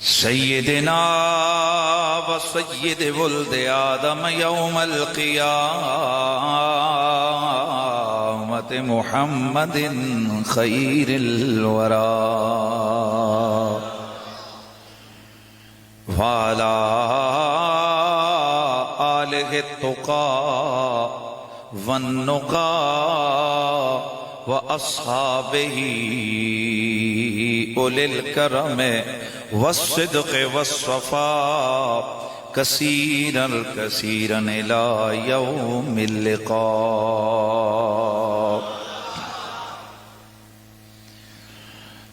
سیدنا و سید ولد آدم یوم القیامت محمد خیر الورا وعلی آلہ التقى والنقى وأصحابه أولي الكرم والصدق والصفاء كثيرا كثيرا إلى يوم اللقاء.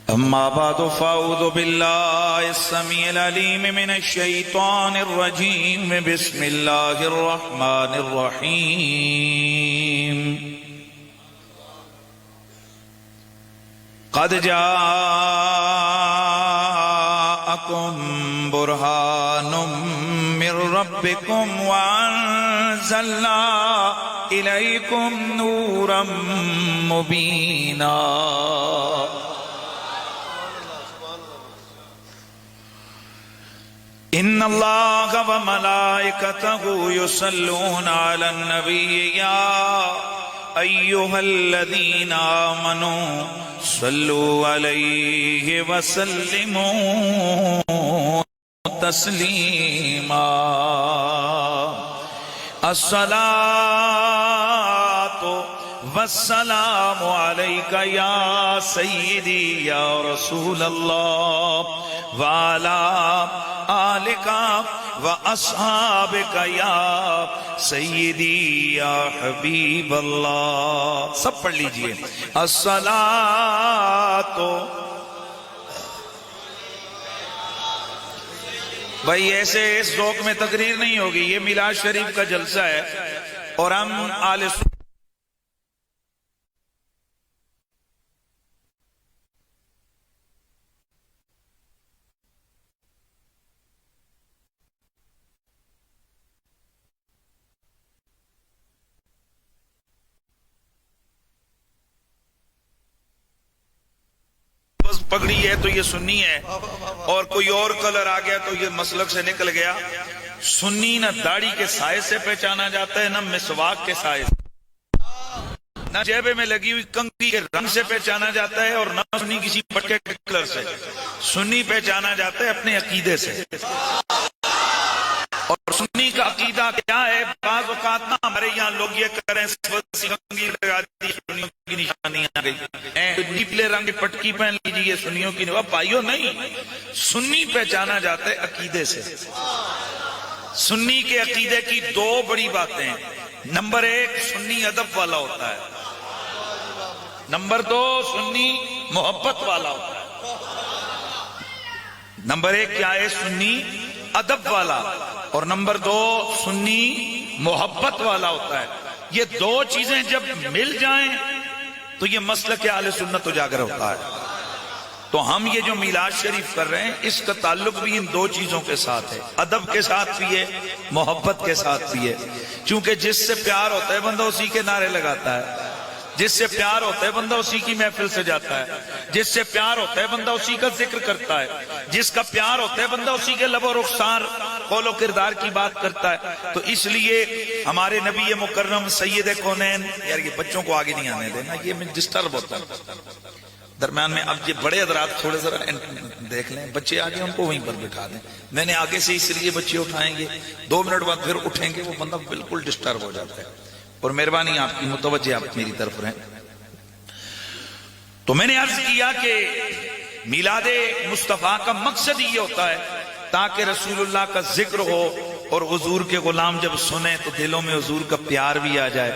أما بعد فأعوذ بالله السميع العليم من الشيطان الرجيم. بسم الله الرحمن الرحيم. قد جاءكم برهان من ربكم وأنزلنا إليكم نورا مبينا. ان اللہ وملائکتہ یصلون علی النبی یا ایہا الذین آمنوا صلوا علیہ وسلموا تسلیما. الصلاۃ والسلام علیک یا سیدی یا رسول اللہ وعلی آلک و اصحابک یا سیدی یا حبیب اللہ. سب پڑھ لیجئے. الصلاۃ. بھائی ایسے اس ذوق میں تقریر نہیں ہوگی، یہ میلاد شریف کا جلسہ ہے اور ہم آل پگڑی ہے تو یہ سنی ہے، اور کوئی اور کلر آ گیا تو یہ مسلک سے نکل گیا. سنی نہ داڑھی کے سائے سے پہچانا جاتا ہے، نہ مسواک کے سائے سے، نہ جیبے میں لگی ہوئی کنگھی کے رنگ سے پہچانا جاتا ہے، اور نہ سنی کسی پٹکے کے کلر سے. سنی پہچانا جاتا ہے اپنے عقیدے سے. اور سنی کا عقیدہ کیا ہے؟ بعض اوقات نہ ہمارے یہاں لوگ یہ کریں کنگھی لگا دی، سنیوں کی نشانی آ گئی، نیلے رنگ کی پٹکی پہن لیجیے سنیوں کی. بھائیو نہیں، سنی پہچانا جاتا ہے عقیدے سے. سنی کے عقیدے کی دو بڑی باتیں ہیں. نمبر ایک، سنی ادب والا ہوتا ہے. نمبر دو، سنی محبت والا ہوتا ہے. نمبر ایک کیا ہے؟ سنی ادب والا. اور نمبر دو، سنی محبت والا ہوتا ہے. یہ دو چیزیں جب مل جائیں تو یہ مسلک اہل سنت اجاگر ہوتا ہے. تو ہم یہ جو میلاد شریف کر رہے ہیں اس کا تعلق بھی ان دو چیزوں کے ساتھ ہے، ادب کے ساتھ بھی ہے، محبت کے ساتھ بھی ہے. چونکہ جس سے پیار ہوتا ہے بندہ اسی کے نعرے لگاتا ہے، جس سے پیار ہوتا ہے بندہ اسی کی محفل سے جاتا ہے، جس سے پیار ہوتا ہے بندہ اسی کا ذکر کرتا ہے، جس کا پیار ہوتا ہے بندہ اسی کے لب و رخسار قول و کردار کی بات کرتا ہے. تو اس لیے ہمارے نبی مکرم سید کونین، یار یہ بچوں کو آگے نہیں آنے دینا، یہ میں ڈسٹرب ہوتا ہے درمیان میں. اب یہ بڑے حضرات تھوڑے ذرا دیکھ لیں، بچے آگے ان کو وہیں پر بٹھا دیں. میں نے آگے سے اس لیے بچے اٹھائیں گے، 2 منٹ بعد پھر اٹھیں گے، وہ بندہ بالکل ڈسٹرب ہو جاتا ہے. اور مہربانی آپ کی، متوجہ آپ میری طرف رہیں. تو میں نے عرض کیا کہ میلاد مصطفیٰ کا مقصد یہ ہوتا ہے تاکہ رسول اللہ کا ذکر ہو، اور حضور کے غلام جب سنیں تو دلوں میں حضور کا پیار بھی آ جائے.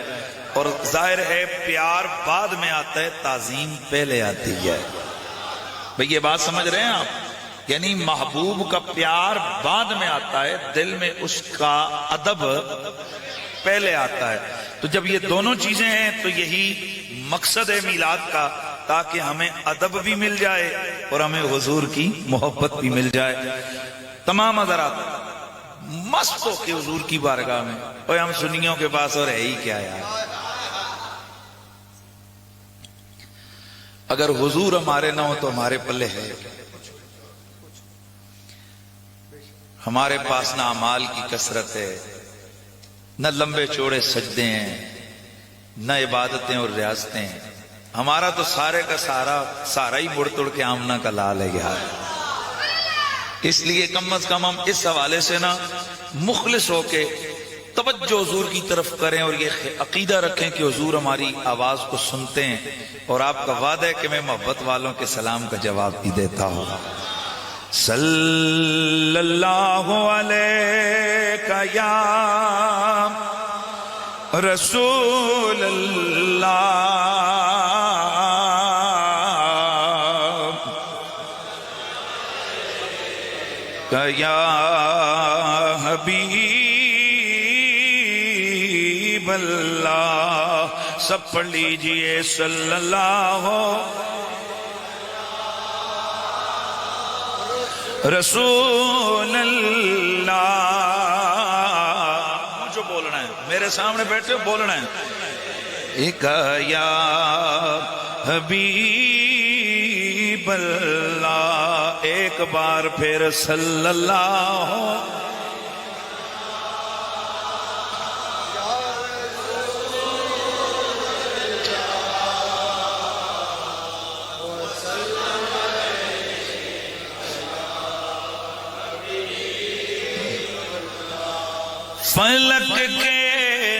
اور ظاہر ہے پیار بعد میں آتا ہے، تعظیم پہلے آتی ہے. بھئی یہ بات سمجھ رہے ہیں آپ؟ یعنی محبوب کا پیار بعد میں آتا ہے، دل میں اس کا ادب پہلے آتا ہے. تو جب یہ دونوں چیزیں ہیں تو یہی مقصد ہے میلاد کا، تاکہ ہمیں ادب بھی مل جائے اور ہمیں حضور کی محبت بھی مل جائے. تمام حضرات مست ہو کے حضور کی بارگاہ میں، اور ہم سنیوں کے پاس اور ہے ہی کیا یار. اگر حضور ہمارے نہ ہو تو ہمارے پلے ہے. ہمارے پاس نہ اعمال کی کثرت ہے، نہ لمبے چوڑے سجدے ہیں، نہ عبادتیں اور ریاضتیں ہیں. ہمارا تو سارے کا سارا ہی مڑ توڑ کے آمنہ کا لال ہے یار. اس لیے کم از کم ہم اس حوالے سے نا مخلص ہو کے توجہ حضور کی طرف کریں اور یہ عقیدہ رکھیں کہ حضور ہماری آواز کو سنتے ہیں، اور آپ کا وعدہ ہے کہ میں محبت والوں کے سلام کا جواب بھی دیتا ہوں. صلی اللہ علیہ یا رسول اللہ، یا حبیب اللہ. سب پڑھ لیجئے صلی اللہ رسول اللہ. مجھے بولنا ہے، میرے سامنے بیٹھے بولنا ہے. ایک یا حبیب اللہ، ایک بار پھر صلی اللہ. فلک کے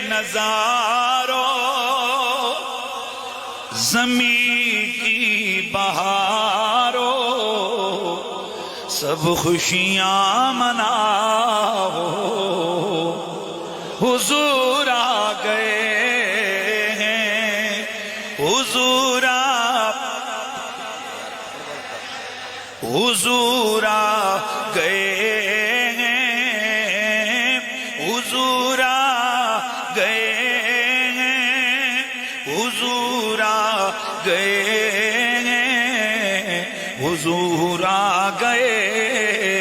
نظاروں، زمین کی بہاروں، سب خوشیاں مناؤ، حضور آ گئے ہیں، حضور آ گئے ہیں، حضور آ گئے ہیں، حضور آ گئے ہیں، حضور آ گئے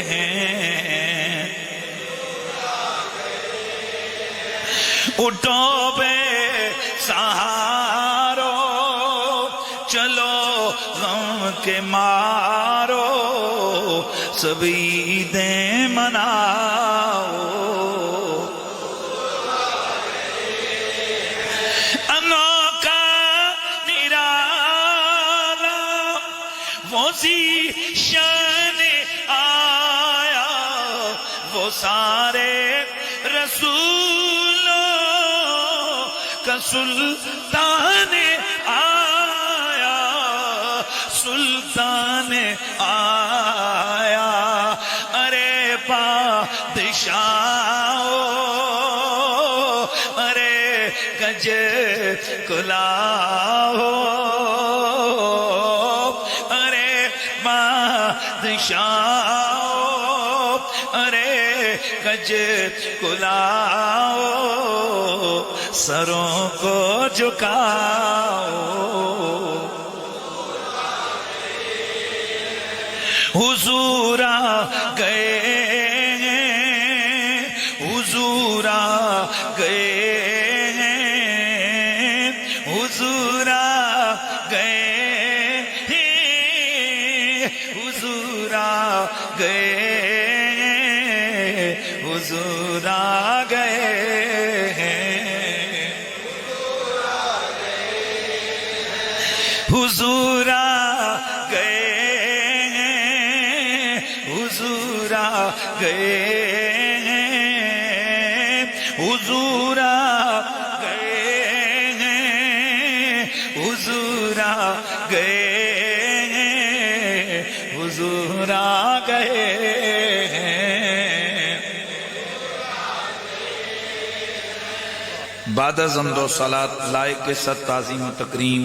ہیں. اٹھو بے سہارو، چلو غم کے مارو، سب عیدیں مناؤ. انوکھا نرالا وہ ذیشان آیا، وہ سارے رسولوں کا سلطان آیا، سلطان آیا. ارے بادشاہو، ارے گج کلاہو، ارے بادشاہو، ارے گج کلاؤ، سروں کو جھکاؤ. حضور آ گئے ہیں، حضور آ گئے ہیں، حضور آ گئے ہیں، حضور آ گئے ہیں، حضور آ گئے ہیں، حضور آ گئے ہیں، حضور آ گئے ہیں، حضور آ گئے ہیں، حضور آ گئے ہیں، حضور آ گئے ہیں. بعد از حمد و صلاۃ لائق کے ست تعظیم و تکریم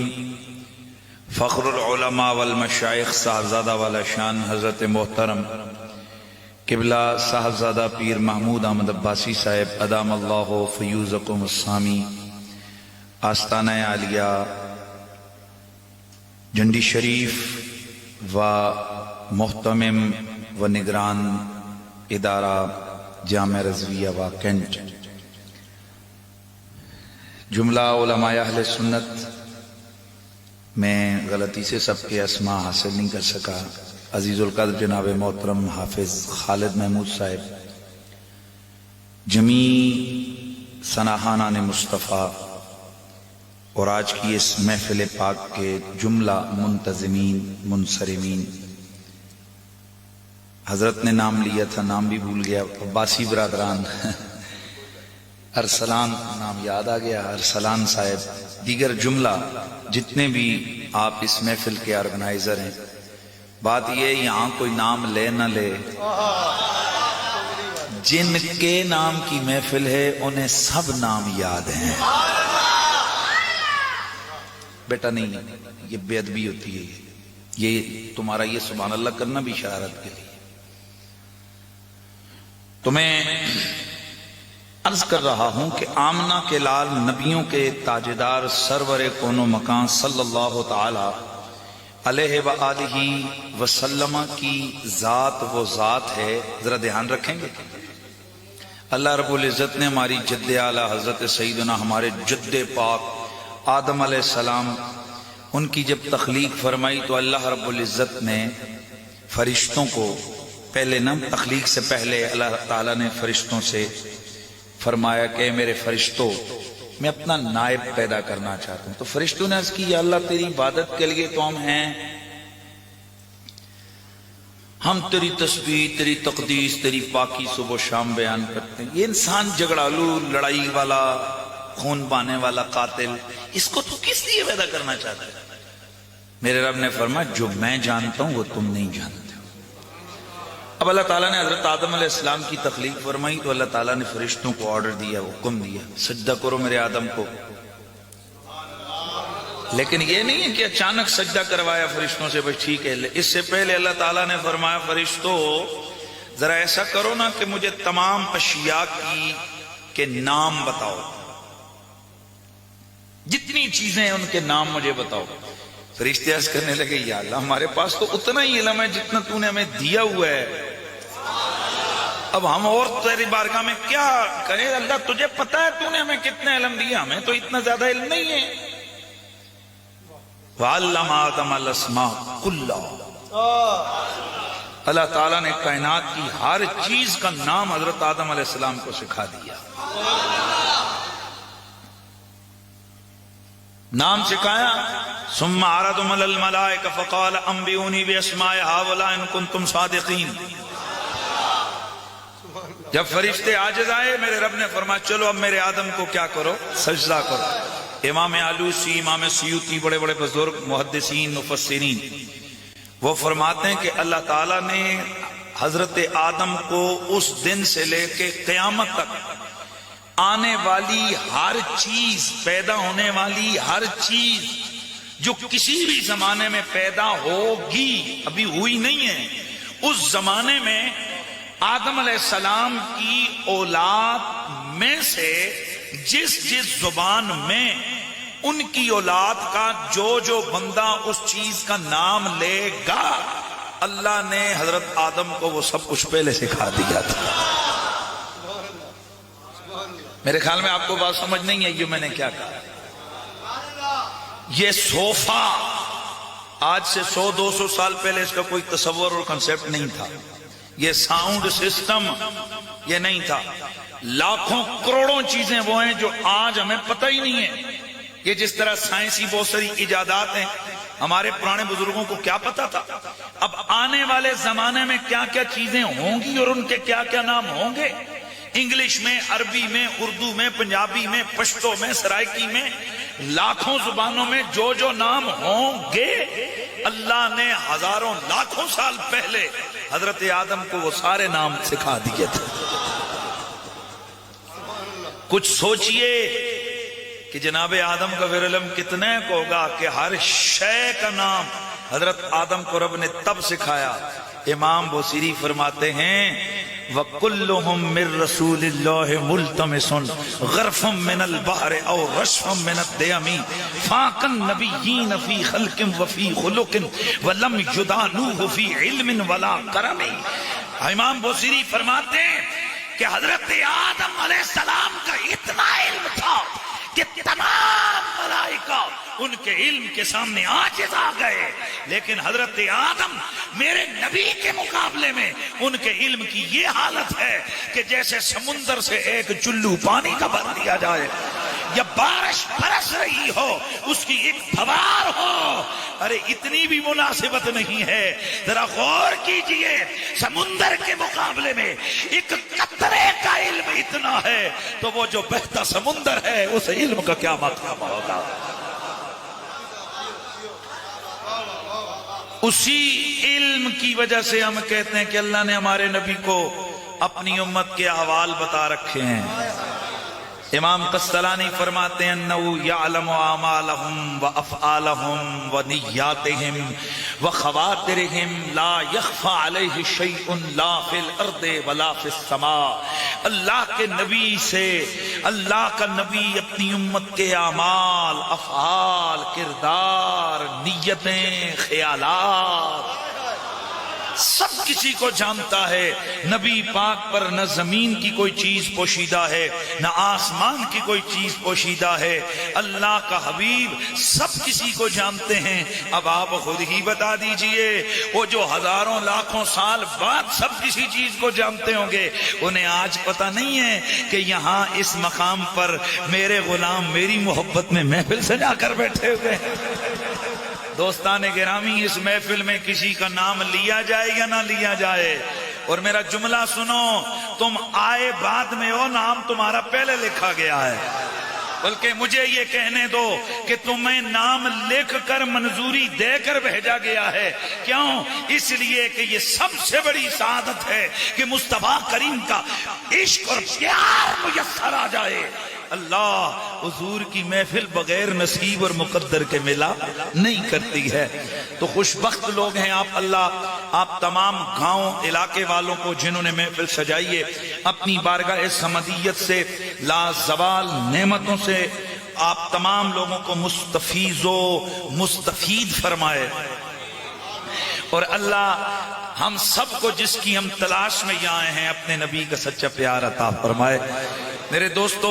فخر العلماء والمشائخ صاحبزادہ والا شان حضرت محترم قبلہ صاحبزادہ پیر محمود احمد عباسی صاحب ادام اللہ فیوزکم السامی، آستانہ عالیہ جنڈی شریف و محتمم و نگران ادارہ جامعہ رضویہ و کینٹ، جملہ علماء اہل سنت، میں غلطی سے سب کے اسماء حاصل نہیں کر سکا. عزیز القدر جناب محترم حافظ خالد محمود صاحب جمی سناہانہ نے مصطفیٰ اور آج کی اس محفل پاک کے جملہ منتظمین منصرمین، حضرت نے نام لیا تھا، نام بھی بھول گیا، عباسی برادران، ارسلان نام یاد آ گیا، ارسلان صاحب، دیگر جملہ جتنے بھی آپ اس محفل کے آرگنائزر ہیں، بات یہ یہاں کوئی نام لے نہ لے، جن کے نام کی محفل ہے انہیں سب نام یاد ہیں۔ بیٹا نہیں، یہ بے ادبی ہوتی ہے، یہ تمہارا یہ سبحان اللہ کرنا بھی شرارت کے لیے۔ تو میں عرض کر رہا ہوں کہ آمنہ کے لال نبیوں کے تاجدار سرور کون و مکان صلی اللہ تعالی علیہ وآلہ وسلم کی ذات وہ ذات ہے، ذرا دھیان رکھیں گے۔ اللہ رب العزت نے ہماری جد اعلیٰ حضرت سیدنا ہمارے جد پاک آدم علیہ السلام، ان کی جب تخلیق فرمائی تو اللہ رب العزت نے فرشتوں کو پہلے نہ، تخلیق سے پہلے اللہ تعالیٰ نے فرشتوں سے فرمایا کہ میرے فرشتوں، میں اپنا نائب پیدا کرنا چاہتا ہوں۔ تو فرشتوں نے عرض کی یا اللہ تیری عبادت کے لیے تو ہم ہیں، ہم تیری تسبیح، تیری تقدیس، تیری پاکی صبح و شام بیان کرتے ہیں۔ یہ انسان جھگڑالو، لڑائی والا، خون بانے والا قاتل، اس کو تو کس لیے پیدا کرنا چاہتا ہے؟ میرے رب نے فرمایا جو میں جانتا ہوں وہ تم نہیں جانتے۔ اب اللہ تعالیٰ نے حضرت آدم علیہ السلام کی تخلیق فرمائی تو اللہ تعالیٰ نے فرشتوں کو آرڈر دیا، حکم دیا، سجدہ کرو میرے آدم کو۔ لیکن یہ نہیں ہے کہ اچانک سجدہ کروایا فرشتوں سے، بس ٹھیک ہے۔ اس سے پہلے اللہ تعالیٰ نے فرمایا فرشتوں ذرا ایسا کرو نا کہ مجھے تمام اشیاء کے نام بتاؤ، جتنی چیزیں ہیں ان کے نام مجھے بتاؤ۔ فرشتے عرض کرنے لگے یا اللہ ہمارے پاس تو اتنا ہی علم ہے جتنا تو نے ہمیں دیا ہوا ہے، اب ہم اور تیری بارگاہ میں کیا کریں؟ اللہ تجھے پتا ہے تو نے ہمیں کتنا علم دیا، ہمیں تو اتنا زیادہ علم نہیں ہے۔ وَعَلَّمَ آدَمَ الْأَسْمَاءَ كُلَّهَا، اللہ تعالیٰ نے کائنات کی ہر چیز کا نام حضرت آدم علیہ السلام کو سکھا دیا، نام سکھایا۔ ثم عرضهم على الملائكة فقال انبئوني باسماء هؤلاء ان كنتم صادقين۔ جب فرشتے عاجز آئے میرے رب نے فرمایا چلو اب میرے آدم کو کیا کرو؟ سجدہ کرو۔ امام آلوسی، امام سیوطی، بڑے بڑے بزرگ محدثین مفسرین وہ فرماتے ہیں کہ اللہ تعالیٰ نے حضرت آدم کو اس دن سے لے کے قیامت تک آنے والی ہر چیز، پیدا ہونے والی ہر چیز جو کسی بھی زمانے میں پیدا ہوگی، ابھی ہوئی نہیں ہے، اس زمانے میں آدم علیہ السلام کی اولاد میں سے جس زبان میں ان کی اولاد کا جو بندہ اس چیز کا نام لے گا، اللہ نے حضرت آدم کو وہ سب کچھ پہلے سکھا دیا تھا۔ میرے خیال میں آپ کو بات سمجھ نہیں ہے یہ میں نے کیا کہا۔ یہ صوفہ آج سے 100-200 سال پہلے اس کا کوئی تصور اور کنسیپٹ نہیں تھا، یہ ساؤنڈ سسٹم یہ نہیں تھا، لاکھوں کروڑوں چیزیں وہ ہیں جو آج ہمیں پتہ ہی نہیں ہے۔ یہ جس طرح سائنسی بہت ساری ایجادات ہیں، ہمارے پرانے بزرگوں کو کیا پتا تھا؟ اب آنے والے زمانے میں کیا کیا چیزیں ہوں گی اور ان کے کیا کیا نام ہوں گے، انگلش میں، عربی میں، اردو میں، پنجابی میں، پشتو میں، سرائکی میں، لاکھوں زبانوں میں جو نام ہوں گے، اللہ نے ہزاروں لاکھوں سال پہلے حضرت آدم کو وہ سارے نام سکھا دیے تھے۔ کچھ سوچئے کہ جناب آدم کا پھر علم کتنے کو ہوگا کہ ہر شے کا نام حضرت آدم کو رب نے تب سکھایا۔ امام بوصیری فرماتے ہیں وَكُلُّهُمْ مِن رَسُولِ اللَّهِ مُلْتَمِسٌ غَرْفًا مِنَ الْبَحْرِ أَوْ رَشْفًا مِنَ الدَّيَمِ فَاقَ النَّبِيِّينَ فِي خَلْقٍ وَفِي خُلُقٍ وَلَمْ يُدَانُوهُ فِي عِلْمٍ وَلَا كَرَمٍ۔ امام بوصیری فرماتے ہیں کہ حضرت آدم علیہ السلام کا اتنا علم تھا کہ تمام ملائکہ ان کے علم کے سامنے عاجز آ گئے، لیکن حضرت آدم میرے نبی کے مقابلے میں ان کے علم کی یہ حالت ہے کہ جیسے سمندر سے ایک چلو پانی کا بھر دیا جائے یا بارش برس رہی ہو اس کی ایک فوار ہو، ارے اتنی بھی مناسبت نہیں ہے۔ ذرا غور کیجئے، سمندر کے مقابلے میں ایک قطرے کا علم اتنا ہے تو وہ جو بہتا سمندر ہے اس علم کا کیا مقام ہوگا۔ اسی علم کی وجہ سے ہم کہتے ہیں کہ اللہ نے ہمارے نبی کو اپنی امت کے احوال بتا رکھے ہیں۔ امام قسطلانی فرماتے ہیں انہو یعلم اعمالہم وافعالہم ونیاتہم وخواطرہم لا یخفى علیہ شیء لا فی الارض ولا فی السماء۔ اللہ کے نبی سے، اللہ کا نبی اپنی امت کے اعمال، افعال، کردار، نیتیں، خیالات سب کسی کو جانتا ہے۔ نبی پاک پر نہ زمین کی کوئی چیز پوشیدہ ہے نہ آسمان کی کوئی چیز پوشیدہ ہے۔ اللہ کا حبیب سب کسی کو جانتے ہیں۔ اب آپ خود ہی بتا دیجئے، وہ جو ہزاروں لاکھوں سال بعد سب کسی چیز کو جانتے ہوں گے، انہیں آج پتہ نہیں ہے کہ یہاں اس مقام پر میرے غلام میری محبت میں محفل سجا کر بیٹھے ہوئے ہیں۔ دوستان گرامی، اس محفل میں کسی کا نام لیا جائے یا نہ لیا جائے، اور میرا جملہ سنو، تم آئے بعد میں ہو، نام تمہارا پہلے لکھا گیا ہے، بلکہ مجھے یہ کہنے دو کہ تمہیں نام لکھ کر منظوری دے کر بھیجا گیا ہے۔ کیوں؟ اس لیے کہ یہ سب سے بڑی سعادت ہے کہ مصطفیٰ کریم کا عشق اور پیار میسر آ جائے۔ اللہ حضور کی محفل بغیر نصیب اور مقدر کے ملا نہیں کرتی ہے۔ تو خوش بخت لوگ ہیں آپ۔ اللہ آپ تمام گاؤں علاقے والوں کو جنہوں نے محفل سجائیے اپنی بارگاہ سمدیت سے لازوال نعمتوں سے آپ تمام لوگوں کو مستفیض و مستفید فرمائے، اور اللہ ہم سب کو جس کی ہم تلاش میں یہاں آئے ہیں اپنے نبی کا سچا پیار عطا فرمائے۔ میرے دوستو،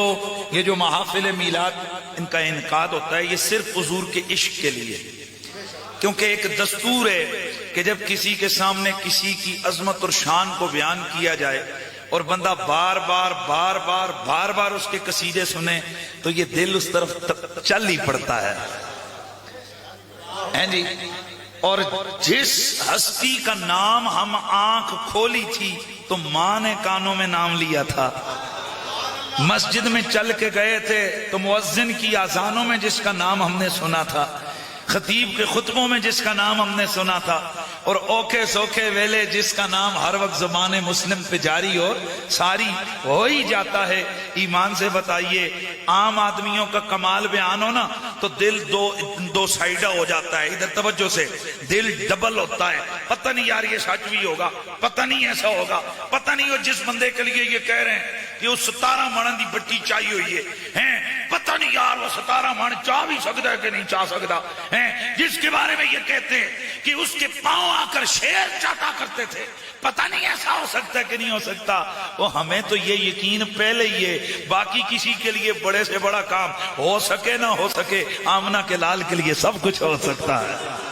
یہ جو محافل میلاد ان کا انعقاد ہوتا ہے یہ صرف حضور کے عشق کے لیے، کیونکہ ایک دستور ہے کہ جب کسی کے سامنے کسی کی عظمت اور شان کو بیان کیا جائے اور بندہ بار بار اس کے قصیدے سنے تو یہ دل اس طرف چل ہی پڑتا ہے جی۔ اور جس ہستی کا نام ہم آنکھ کھولی تھی تو ماں نے کانوں میں نام لیا تھا، مسجد میں چل کے گئے تھے تو مؤذن کی اذانوں میں جس کا نام ہم نے سنا تھا، خطیب کے خطبوں میں جس کا نام ہم نے سنا تھا، اور اوکھے سوکھے ویلے جس کا نام ہر وقت زبان مسلم پہ جاری اور ساری ہو ہی جاتا ہے۔ ایمان سے بتائیے، عام آدمیوں کا کمال بیان ہو نا تو دل دو سائیڈا ہو جاتا ہے، ادھر توجہ سے دل ڈبل ہوتا ہے، پتہ نہیں یار یہ سچ بھی ہوگا، پتہ نہیں ایسا ہوگا، پتہ نہیں وہ جس بندے کے لیے یہ کہہ رہے ہیں کہ وہ 17 مڑن دی بٹی چاہیے ہوئی ہے، پتہ نہیں یار وہ 17 مڑ چاہ بھی سکتا ہے کہ نہیں چاہ سکتا، جس کے بارے میں یہ کہتے ہیں کہ اس کے پاؤں آ کر شیر چاہتا کرتے تھے، پتہ نہیں ایسا ہو سکتا ہے کہ نہیں ہو سکتا۔ وہ ہمیں تو یہ یقین پہلے ہی ہے، باقی کسی کے لیے بڑے سے بڑا کام ہو سکے نہ ہو سکے، آمنہ کے لال کے لیے سب کچھ ہو سکتا ہے۔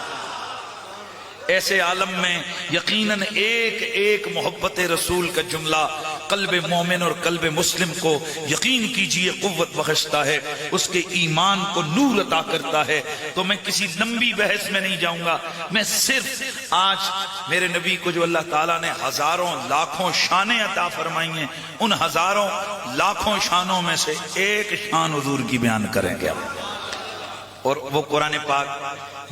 ایسے عالم میں یقیناً ایک محبت رسول کا جملہ قلب مومن اور قلب مسلم کو یقین کیجئے قوت بخشتا ہے، اس کے ایمان کو نور عطا کرتا ہے۔ تو میں کسی لمبی بحث میں نہیں جاؤں گا، میں صرف آج میرے نبی کو جو اللہ تعالیٰ نے ہزاروں لاکھوں شانیں عطا فرمائی ہیں، ان ہزاروں لاکھوں شانوں میں سے ایک شان حضور کی بیان کریں گے، اور وہ قرآن پاک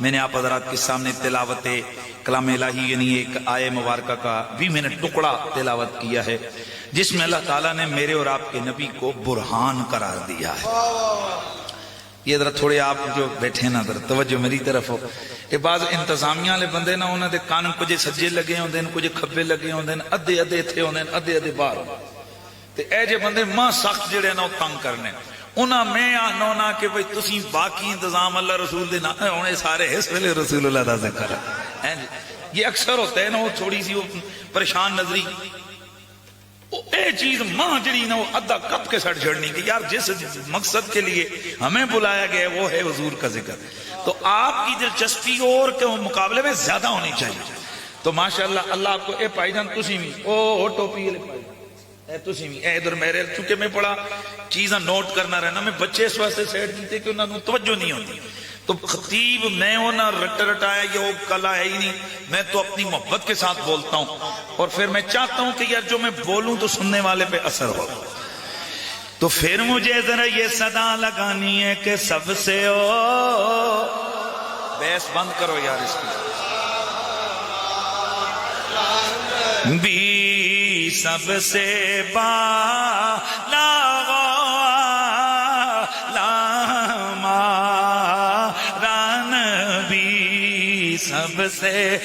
میں نے آپ حضرات کے سامنے تلاوت کلام الہی یعنی ایک آیہ مبارکہ کا بھی میں نے ٹکڑا تلاوت کیا ہے، جس میں اللہ تعالیٰ نے میرے اور آپ کے نبی کو برہان قرار دیا ہے۔ یہ ذرا تھوڑے آپ جو بیٹھے نا ذرا توجہ میری طرف ہو، یہ بعض انتظامیہ والے بندے نا انہوں نے کان کچھ سجے لگے ہوندے ہیں، کچھ کھبے لگے ہوندے ہیں، ادھے تھے ہوندے ہیں، ادھے باہر تے اے جے بندے ماں سخت جڑے نا تنگ کرنے انہاں میں آنا نا کہ بھئی تسی باقی انتظام اللہ رسول دے نہ ہونے سارے اس ویلے رسول اللہ دا ذکر ہے۔ یہ اکثر ہوتا ہے نا وہ تھوڑی سی پریشان نظری اے چیز ماں جڑی نا وہ ادھا کپ کے سڑ چھڑنی کہ یار جس مقصد کے لیے ہمیں بلایا گیا وہ ہے حضور کا ذکر. تو آپ کی دلچسپی اور کے مقابلے میں زیادہ ہونی چاہیے. تو ماشاءاللہ اللہ آپ کو اے پائی جان تسی بھی او ٹوپی لے پائی اے تسی بھی اے ادھر میرے چونکہ میں بڑا چیزاں نوٹ کرنا رہنا میں بچے اس واسطے سیٹ کیتے کہ انہوں نے توجہ نہیں ہوتی. تو خطیب میں وہ نہ رٹایا یہ کلا ہے ہی نہیں. میں تو اپنی محبت کے ساتھ بولتا ہوں اور پھر میں چاہتا ہوں کہ یار جو میں بولوں تو سننے والے پہ اثر ہو. تو پھر مجھے ذرا یہ صدا لگانی ہے کہ سب سے بیس بند کرو یار اس کی بھی سب سے بالا سب سے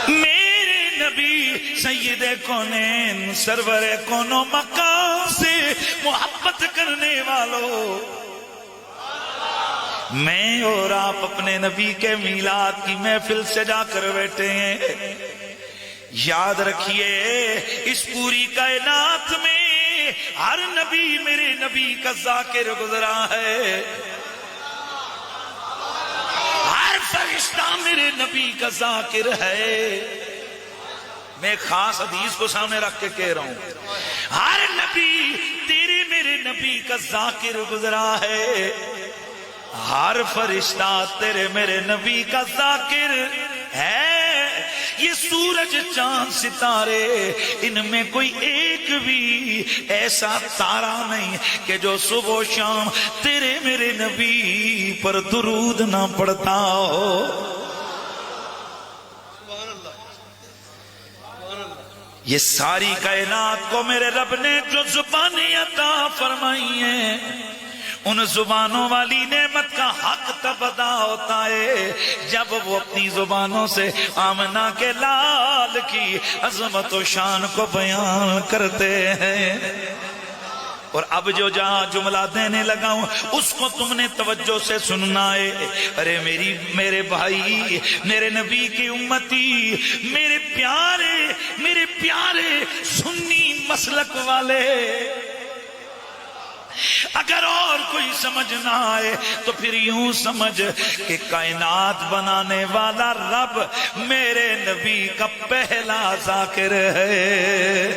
میرے نبی سید کونین سرور کونو مقام سے محبت کرنے والوں میں اور آپ اپنے نبی کے میلاد کی محفل سجا کر بیٹھے ہیں. یاد رکھیے اس پوری کائنات میں ہر نبی میرے نبی کا ذاکر گزرا ہے. ہر فرشتہ میرے نبی کا ذاکر ہے. میں خاص حدیث کو سامنے رکھ کے کہہ رہا ہوں ہر نبی تیرے میرے نبی کا ذاکر گزرا ہے. ہر فرشتہ تیرے میرے نبی کا ذاکر ہے. یہ سورج چاند ستارے ان میں کوئی ایک بھی ایسا تارا نہیں کہ جو صبح و شام تیرے میرے نبی پر درود نہ پڑتا ہو. یہ ساری کائنات کو میرے رب نے جو زبانیں عطا فرمائی ہیں ان زبانوں والی نعمت کا حق تب ادا ہوتا ہے جب وہ اپنی زبانوں سے آمنہ کے لال کی عظمت و شان کو بیان کرتے ہیں. اور اب جو جہاں جملہ دینے لگا ہوں اس کو تم نے توجہ سے سننا ہے. ارے میرے بھائی میرے نبی کی امتی میرے پیارے سنی مسلک والے اگر اور کوئی سمجھ نہ آئے تو پھر یوں سمجھ کہ کائنات بنانے والا رب میرے نبی کا پہلا ذاکر ہے.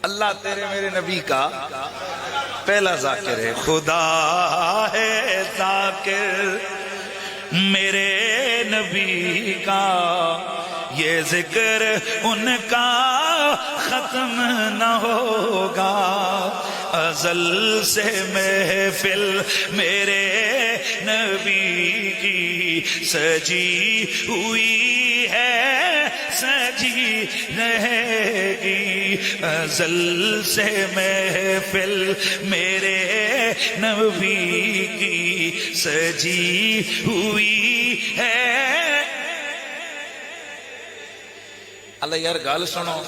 اللہ تیرے میرے نبی کا پہلا ذاکر ہے. خدا ہے ذاکر میرے نبی کا یہ ذکر ان کا ختم نہ ہوگا. ازل سے محفل میرے نبی کی سجی ہوئی ہے سجی رہے گی. ازل سے محفل میرے نبی کی سجی ہوئی ہے. اللہ یار گل سنو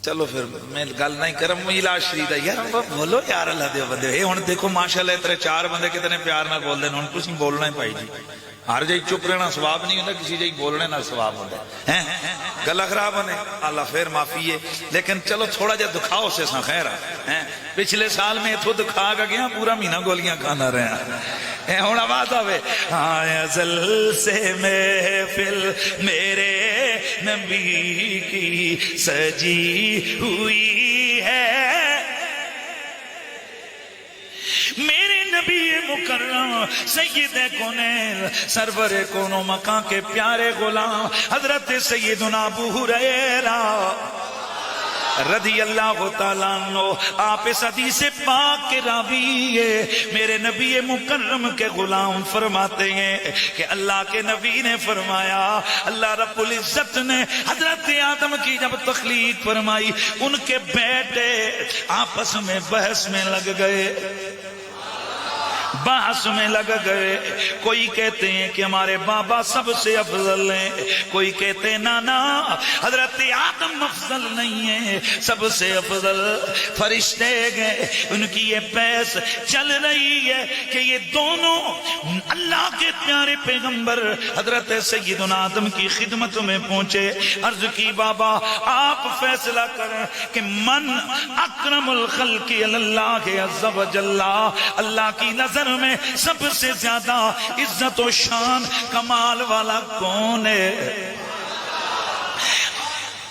چلو پھر میں گل نہیں کرم میلاد شریف دا یار بولو یار اللہ دے بندے اے ہن دیکھو ماشاءاللہ اتنے چار بندے کتنے پیار نال بول دے ہن تسی بولنا ہی پائی جی. ہر جائی چپ رہنا ثواب نہیں ہوندا کسی جائی بولنے نال ثواب ہوندا ہے. گلا خراب ہونے اللہ پھر معافی ہے لیکن چلو تھوڑا جا دکھاؤ سے سا خیر ہے. پچھلے سال میں اتھو دکھا کے گیا پورا مہینہ گولیاں کھانا رہا ہوں آواز آوے. ازل سے محفل میرے نبی کی سجی ہوئی ہے. میرے نبی مکرم سید کونین سرور کونو مکان کے پیارے غلام حضرت سیدنا ابو ہریرہ رضی اللہ تعالیٰ عنہ آپ اس حدیث پاک کے راوی ہے. میرے نبی مکرم کے غلام فرماتے ہیں کہ اللہ کے نبی نے فرمایا اللہ رب العزت نے حضرت آدم کی جب تخلیق فرمائی ان کے بیٹے آپس میں بحث میں لگ گئے. بحث میں لگ گئے. کوئی کہتے ہیں کہ ہمارے بابا سب سے افضل ہیں, کوئی کہتے ہیں نا حضرت آدم افضل نہیں ہے, سب سے افضل فرشتے گئے. ان کی یہ بحث چل رہی ہے کہ یہ دونوں اللہ کے پیارے پیغمبر حضرت سیدنا آدم کی خدمت میں پہنچے. عرض کی بابا آپ فیصلہ کریں کہ من اکرم الخلق اللہ عز و جل, اللہ کی نظر میں سب سے زیادہ عزت و شان کمال والا کون ہے؟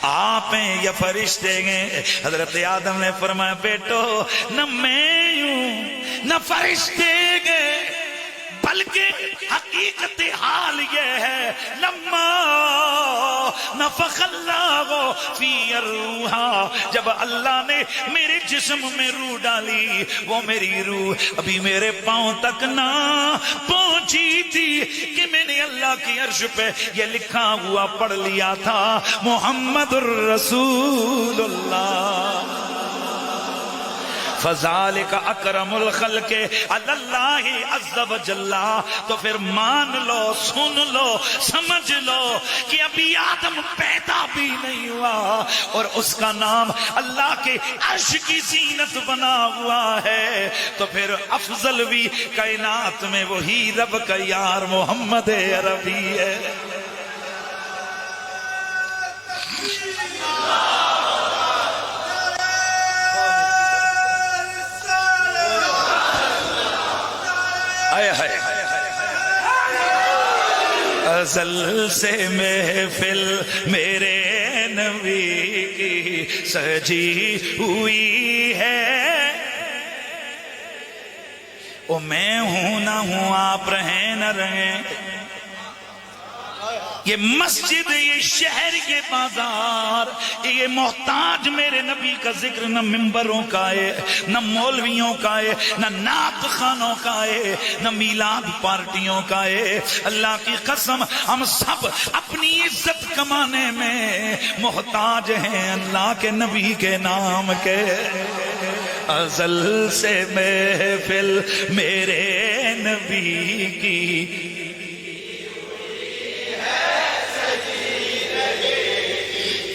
آپ ہیں یا فرشتے ہیں؟ حضرت آدم نے فرمایا بیٹو نہ میں ہوں نہ فرشتے گئے, بلکہ حقیقت حال یہ ہے لما نفخ اللہ فی الروح, جب اللہ نے میرے جسم میں روح ڈالی وہ میری روح ابھی میرے پاؤں تک نہ پہنچی تھی کہ میں نے اللہ کی عرش پہ یہ لکھا ہوا پڑھ لیا تھا محمد الرسول اللہ. فذالک اکرم الخلق علی اللہ عز و جل. تو پھر مان لو, سن لو, سمجھ لو کہ ابھی آدم پیدا بھی نہیں ہوا اور اس کا نام اللہ کے عرش کی زینت بنا ہوا ہے, تو پھر افضل بھی کائنات میں وہی رب کا یار محمد عربی ہے. ازل سے محفل میرے نبی کی سجی ہوئی ہے, او میں ہوں نہ ہوں آپ رہیں نہ رہیں. یہ مسجد, یہ شہر, یہ بازار, یہ محتاج میرے نبی کا ذکر نہ ممبروں کا ہے, نہ مولویوں کا ہے, نہ نعت خانوں کا ہے, نہ میلاد پارٹیوں کا ہے. اللہ کی قسم ہم سب اپنی عزت کمانے میں محتاج ہیں اللہ کے نبی کے نام کے. ازل سے محفل میرے نبی کی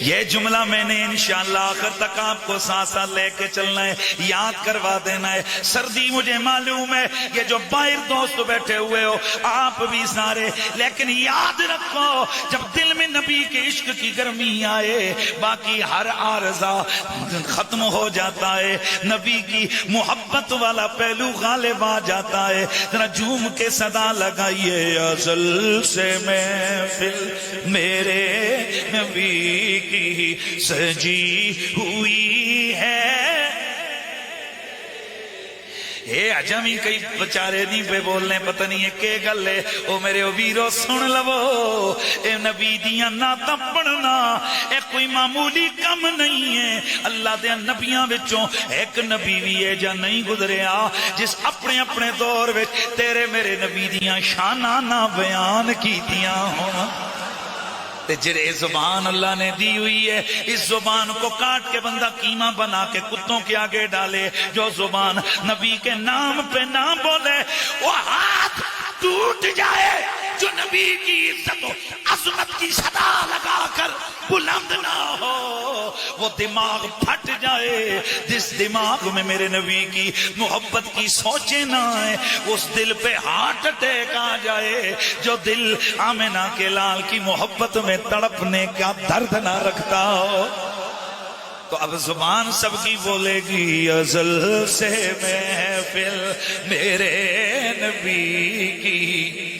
یہ جملہ میں نے انشاءاللہ آخر تک آپ کو ساتھ ساتھ لے کے چلنا ہے, یاد کروا دینا ہے. سردی مجھے معلوم ہے, یہ جو باہر دوست بیٹھے ہوئے ہو آپ بھی سارے, لیکن یاد رکھو جب دل میں نبی کے عشق کی گرمی آئے باقی ہر عارضہ ختم ہو جاتا ہے, نبی کی محبت والا پہلو غالب آ جاتا ہے. ذرا جھوم کے صدا لگائیے, ازل سے محفل میرے نبی کی سجی ہوئی ہے. اے عجمی کئی بچارے نہیں پہ بولنے, پتہ نہیں ہے کہ گل ہے. او میرے ویرو سن لو, اے نبی دیاں نعتاں پڑھنا اے کوئی معمولی کم نہیں ہے. اللہ دے نبیاں وچوں ایک نبی بھی ہے جا نہیں گزریا جس اپنے اپنے دور وچ تیرے میرے نبی دیاں شاناں نہ بیان کیتیاں ہون. جڑے زبان اللہ نے دی ہوئی ہے, اس زبان کو کاٹ کے بندہ قیمہ بنا کے کتوں کے آگے ڈالے. جو زبان نبی کے نام پہ نہ بولے وہ ہاتھ ٹوٹ جائے. جو نبی کی عزت و عظمت کی صدا لگا کر بلند نہ ہو وہ دماغ پھٹ جائے. جس دماغ میں میرے نبی کی محبت کی سوچیں نہ آئے اس دل پہ ہارٹ اٹیک آ جائے. جو دل آمنہ کے لال کی محبت میں تڑپنے کا درد نہ رکھتا ہو تو اب زبان سب کی بولے گی, ازل سے محفل میرے نبی کی.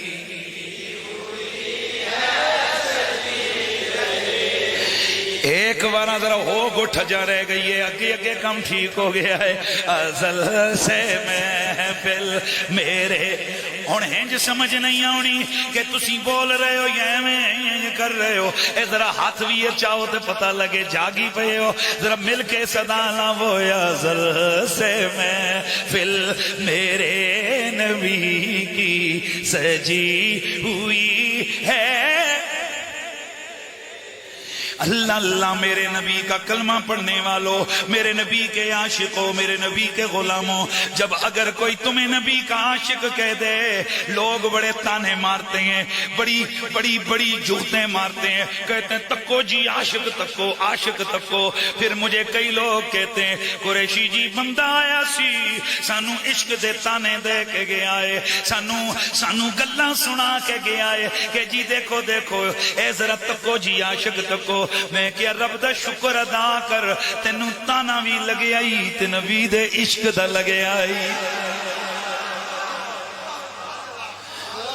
ایک بار ذرا ہو گٹھ جا رہ گئی ہے, اگے اگے کم ٹھیک ہو گیا ہے. ازل سے محفل میرے. ہن ہنج سمجھ نہیں آنی کہ تسی بول رہے ہو یا میں کر رہے ہو. اے ذرا ہاتھ بھی چاہو تو پتہ لگے جاگی پے ہو. ذرا مل کے صدا لاؤ, ازل سے محفل میرے نبی کی سجی ہوئی ہے. اللہ اللہ میرے نبی کا کلمہ پڑھنے والوں، میرے نبی کے عاشقوں، میرے نبی کے غلاموں، جب اگر کوئی تمہیں نبی کا عاشق کہہ دے لوگ بڑے تانے مارتے ہیں، بڑی بڑی بڑی جوتیں مارتے ہیں، کہتے ہیں تکو جی عاشق تکو، عاشق تکو۔ پھر مجھے کئی لوگ کہتے ہیں قریشی جی بندہ آیا سی سانو عشق دے تانے دے کے گیا ہے، سانو گلاں سنا کے گیا ہے کہ جی دیکھو دیکھو اے ذرا تکو جی عاشق تکو۔ میں کیا رب دا شکر ادا کر تینوں تانا بھی لگے آئی تے نبی دے عشق دا لگے آئی،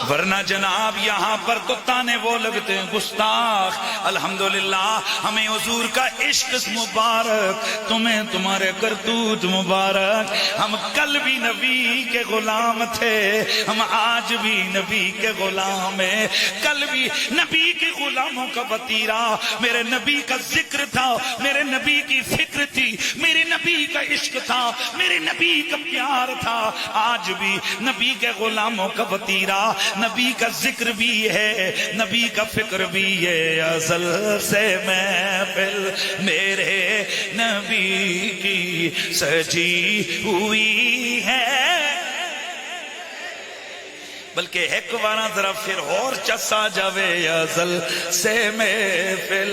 ورنہ جناب یہاں پر تو تانے وہ لگتے ہیں گستاخ۔ الحمدللہ ہمیں حضور کا عشق مبارک، تمہیں تمہارے کرتوت مبارک۔ ہم کل بھی نبی کے غلام تھے، ہم آج بھی نبی کے غلام ہیں۔ کل بھی نبی کے غلاموں کا وطیرہ، میرے نبی کا ذکر تھا، میرے نبی کی فکر تھی، میرے نبی کا عشق تھا، میرے نبی کا پیار تھا۔ آج بھی نبی کے غلاموں کا وطیرہ، نبی کا ذکر بھی ہے، نبی کا فکر بھی ہے۔ ازل سے محفل میرے نبی کی سجی ہوئی ہے، بلکہ ایک بار ذرا پھر اور چسا جاوے، ازل سے محفل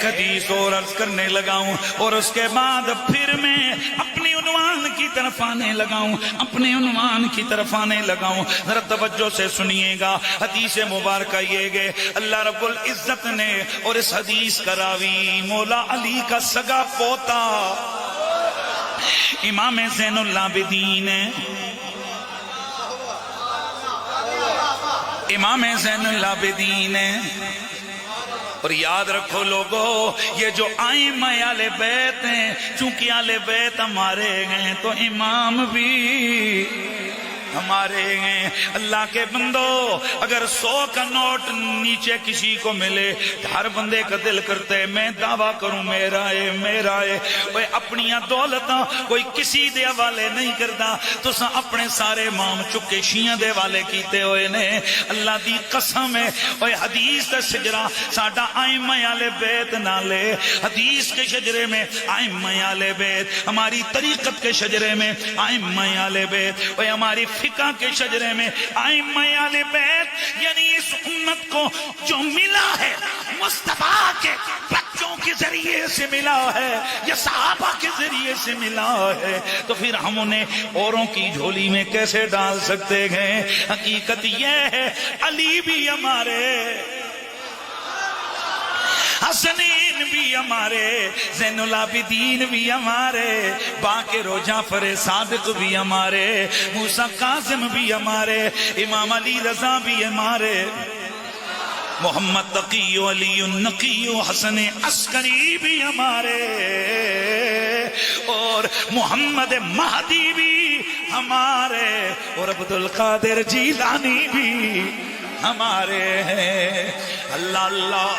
حدیث اور عرض کرنے لگاؤں اور اس کے بعد پھر میں اپنی عنوان کی طرف آنے لگاؤں، اپنے عنوان کی طرف آنے لگاؤں۔ ذرا توجہ سے سنیے گا، حدیث مبارکہ یہ گئے اللہ رب العزت نے، اور اس حدیث کا راوی مولا علی کا سگا پوتا امام زین العابدین، امام زین العابدین۔ اور یاد رکھو لوگو، یہ جو ائمہ اہل بیت ہیں، چونکہ اہل بیت ہمارے ہیں تو امام بھی ہمارے ہیں۔ اللہ کے بندو، اگر 100 کا نوٹ نیچے کسی کو ملے ہر بندے کا دل کرتا ہے میں دعویٰ کروں میرا ہے میرا ہے۔ وہ اپنی دولتاں کوئی کسی دے حوالے نہیں کرتا، تو اپنے سارے مام چکے شیعہ دے حوالے کیتے ہوئے نے۔ اللہ دی قسم ہے، وہ حدیث دا شجرہ ساڈا ائمہ اہل بیت نالے، حدیث کے شجرے میں ائمہ اہل بیت، ہماری طریقت کے شجرے میں ائمہ اہل بیت، وہ ہماری فقہ کے شجرے میں ائمہ اہل بیت، یعنی اس امت کو جو ملا ہے مصطفیٰ کے بچوں کے ذریعے سے ملا ہے یا صحابہ کے ذریعے سے ملا ہے، تو پھر ہم انہیں اوروں کی جھولی میں کیسے ڈال سکتے ہیں؟ حقیقت یہ ہے علی بھی ہمارے، حسنین بھی ہمارے، زین العابدین بھی ہمارے، باقر و جعفر صادق بھی ہمارے، موسیٰ کاظم بھی ہمارے، امام علی رضا بھی ہمارے، محمد تقی و علی النقی و حسن عسکری بھی ہمارے، اور محمد مہدی بھی ہمارے، اور عبدالقادر جیلانی بھی ہمارے ہیں۔ اللہ اللہ،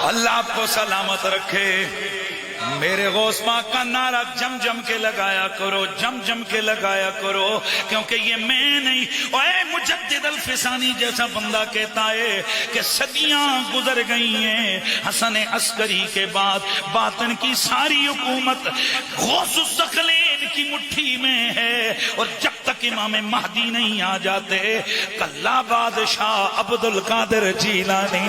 اللہ آپ کو سلامت رکھے۔ میرے غوث پاک کا نعرہ جم جم کے لگایا کرو، جم جم کے لگایا کرو، کیونکہ یہ میں نہیں، اے مجدد الفسانی جیسا بندہ کہتا ہے کہ صدیاں گزر گئی ہیں، حسن عسکری کے بعد باطن کی ساری حکومت غوث الثقلین کی مٹھی میں ہے، اور جب تک امام مہدی نہیں آ جاتے کلا بادشاہ عبدالقادر جیلانی۔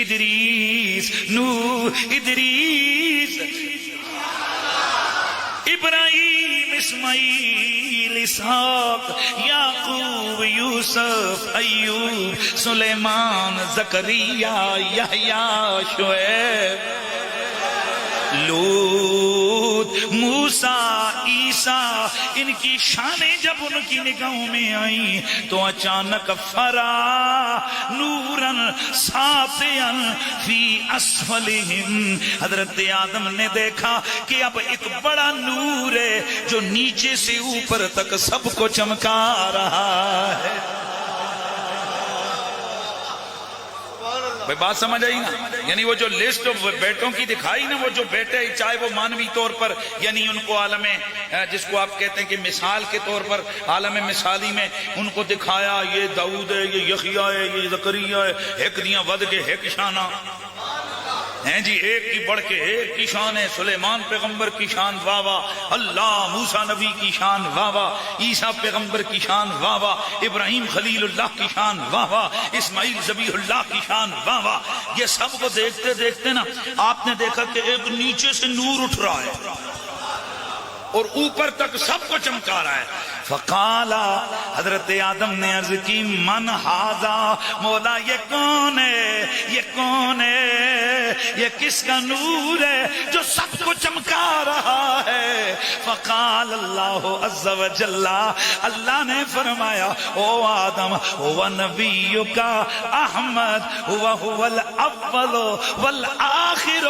ادریس نوح ادریس ابراہیم اسماعیل اسحاق یعقوب یوسف ایوب سلیمان زکریا یحییٰ شعیب لوط موسیٰ عیسیٰ، ان کی شانیں جب ان کی نگاہوں میں آئیں تو اچانک فرا نوراً ساطعاً فی اسفلہم، حضرت آدم نے دیکھا کہ اب ایک بڑا نور ہے جو نیچے سے اوپر تک سب کو چمکا رہا ہے۔ بات سمجھ آئی نا؟ یعنی وہ جو لسٹ بیٹوں کی دکھائی نا، وہ جو بیٹے چاہے وہ مانوی طور پر یعنی ان کو عالم جس کو آپ کہتے ہیں کہ مثال کے طور پر عالم مثالی میں ان کو دکھایا، یہ داؤد ہے، یہ یحییٰ ہے، یہ زکریا ہے، ایک دیاں ود کے ایک شانہ ہیں جی، ایک کی بڑھ کے ایک کی شان ہے، سلیمان پیغمبر کی شان واہ واہ، اللہ موسیٰ نبی کی شان واہ واہ، عیسیٰ پیغمبر کی شان واہ واہ، ابراہیم خلیل اللہ کی شان واہ واہ، اسماعیل ذبیح اللہ کی شان واہ واہ۔ یہ سب کو دیکھتے دیکھتے نا آپ نے دیکھا کہ ایک نیچے سے نور اٹھ رہا ہے اور اوپر تک سب کو چمکا رہا ہے۔ فقالا، حضرت آدم نے عرض کی من ھذا، مولا یہ کون ہے، یہ کون ہے، یہ کس کا نور ہے جو سب کو چمکا رہا ہے؟ فقال اللہ عز وجل، اللہ نے فرمایا او آدم هو نبیک احمد هو الاول والآخر،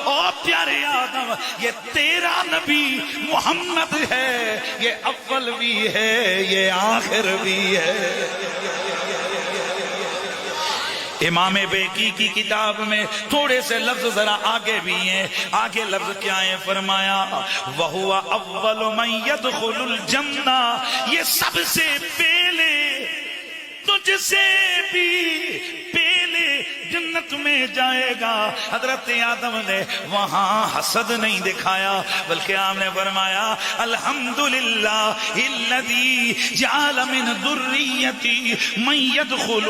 او پیارے آدم یہ تیرا نبی محمد ہے، یہ اول بھی ہے یہ آخر بھی ہے۔ امام بیکی کی کتاب میں تھوڑے سے لفظ ذرا آگے بھی ہیں، آگے لفظ کیا ہے؟ فرمایا وَهُوَ أَوَّلُ مَنْ يَدْخُلُ الْجَنَّةِ، یہ سب سے پہلے تجھ سے بھی پہلے جنت میں جائے گا۔ حضرت آدم نے وہاں حسد نہیں دکھایا بلکہ آپ نے فرمایا الحمدللہ الذی جعل من ذریتی من يدخل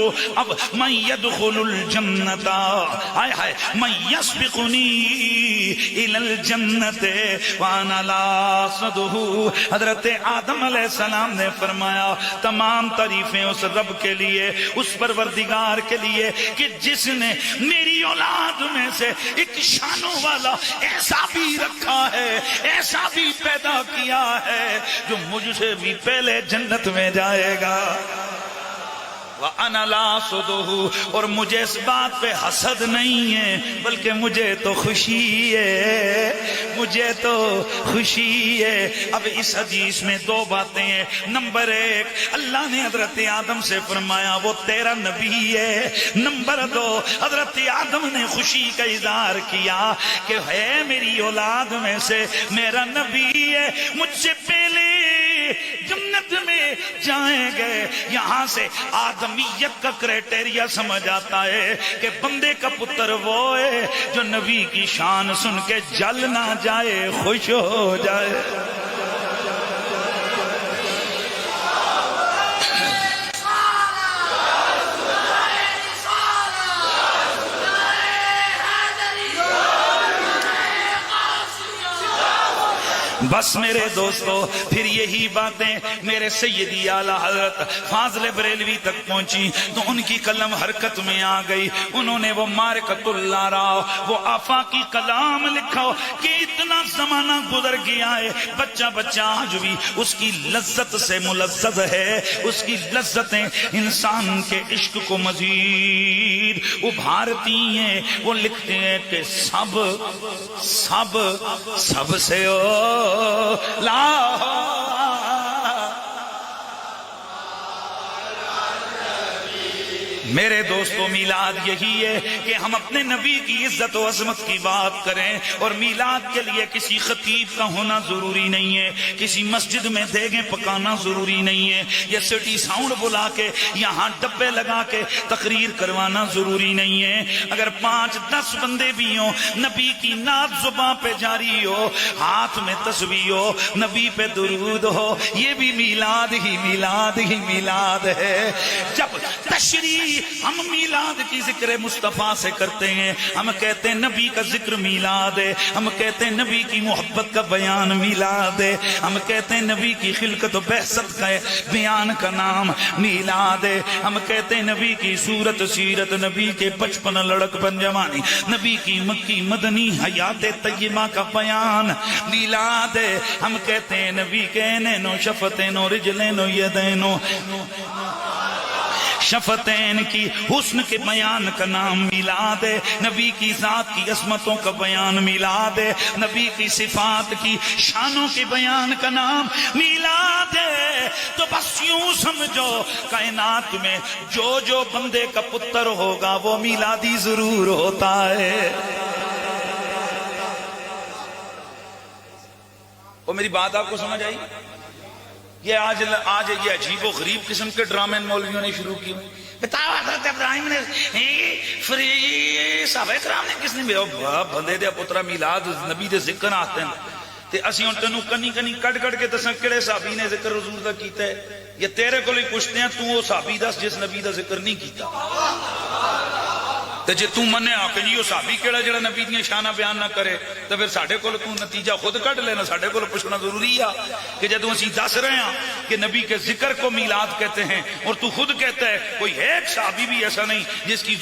الجنت، ہائے ہائے، من یسبقنی الی الجنت وانا لا اصعدہ۔ حضرت آدم علیہ السلام نے فرمایا تمام تعریفیں اس رب کے لیے، اس پروردگار کے لیے کہ جس نے میری اولاد میں سے ایک شانوں والا ایسا بھی رکھا ہے، ایسا بھی پیدا کیا ہے جو مجھ سے بھی پہلے جنت میں جائے گا۔ وَأَنَا لَا أَحْسُدُهُ، اور مجھے اس بات پہ حسد نہیں ہے بلکہ مجھے تو خوشی ہے، مجھے تو خوشی ہے۔ اب اس حدیث میں دو باتیں ہیں۔ نمبر ایک، اللہ نے حضرت آدم سے فرمایا وہ تیرا نبی ہے۔ نمبر دو، حضرت آدم نے خوشی کا اظہار کیا کہ ہے میری اولاد میں سے میرا نبی ہے، مجھ سے پہلے جنت میں جائیں گے۔ یہاں سے آدمیت کا کرائٹیریا سمجھ آتا ہے کہ بندے کا پتر وہ ہے جو نبی کی شان سن کے جل نہ جائے، خوش ہو جائے۔ بس میرے دوستو، پھر یہی باتیں میرے سیدی اعلیٰ حضرت فاضل بریلوی تک پہنچی تو ان کی قلم حرکت میں آ گئی۔ انہوں نے وہ مارکۃ الآراء، وہ آفاقی کلام لکھا کہ اتنا زمانہ گزر گیا ہے، بچہ بچہ آج بھی اس کی لذت سے ملذذ ہے، اس کی لذتیں انسان کے عشق کو مزید ابھارتی ہیں۔ وہ لکھتے ہیں کہ سب سب سب سے لا میرے دوستو، میلاد یہی ہے کہ ہم اپنے نبی کی عزت و عظمت کی بات کریں، اور میلاد کے لیے کسی خطیب کا ہونا ضروری نہیں ہے، کسی مسجد میں دیگیں پکانا ضروری نہیں ہے، یا سٹی ساؤنڈ بلا کے یہاں ڈبے لگا کے تقریر کروانا ضروری نہیں ہے۔ اگر 5-10 بندے بھی ہوں، نبی کی نعت زباں پہ جاری ہو، ہاتھ میں تسبیح ہو، نبی پہ درود ہو، یہ بھی میلاد ہی میلاد ہی میلاد ہے۔ جب تشریح ہم میلاد کی ذکر مصطفیٰ سے کرتے ہیں، ہم کہتے ہیں نبی کا ذکر میلاد ہے، ہم کہتے ہیں نبی کی محبت کا بیان میلاد ہے، ہم کہتے ہیں نبی کی خلقت و بعثت کا بیان کا نام میلاد ہے، ہم کہتے ہیں نبی کی صورت سیرت، نبی کے بچپن لڑک پن جوانی، نبی کی مکی مدنی حیات طیبہ کا بیان میلاد ہے، ہم کہتے ہیں نبی کے عینین و شفتین و رجلین و یدین و شفتین کی حسن کے بیان کا نام میلاد ہے، نبی کی ذات کی عظمتوں کا بیان میلاد ہے، نبی کی صفات کی شانوں کے بیان کا نام میلاد ہے۔ تو بس یوں سمجھو کائنات میں جو جو بندے کا پتر ہوگا وہ میلادی ضرور ہوتا ہے۔ وہ میری بات آپ کو سمجھ آئی؟ یہ آج یہ عجیب و غریب قسم کے ڈرامے مولویوں نے شروع کی، بتاؤ حضرت ابراہیم نے صحابہ کرام نے کس نے بندے دے پترا میلاد نبی دے ذکر آتے ہیں تے اسی ہن تینوں کنی کنی کٹ کٹ کے دساں کہڑے صحابی نے ذکر حضور دا کیتا ہے، یا تیرے کو ہی پوچھتے ہیں تو وہ صحابی دس جس نبی دا ذکر نہیں کیتا، تے جے تو منیا کہ یہ صحابی کیڑا جڑا نبی دیاں شاناں بیان نہ کرے تو پھر ساڈے کول تو نتیجہ خود کڈ لینا، ساڈے کول پوچھنا ضروری ہے کہ جدوں اسی دس رہے ہیں کہ نبی کے ذکر کو میلاد کہتے ہیں اور تو خود کہتا ہے کوئی ایک صحابی بھی ایسا نہیں جس کی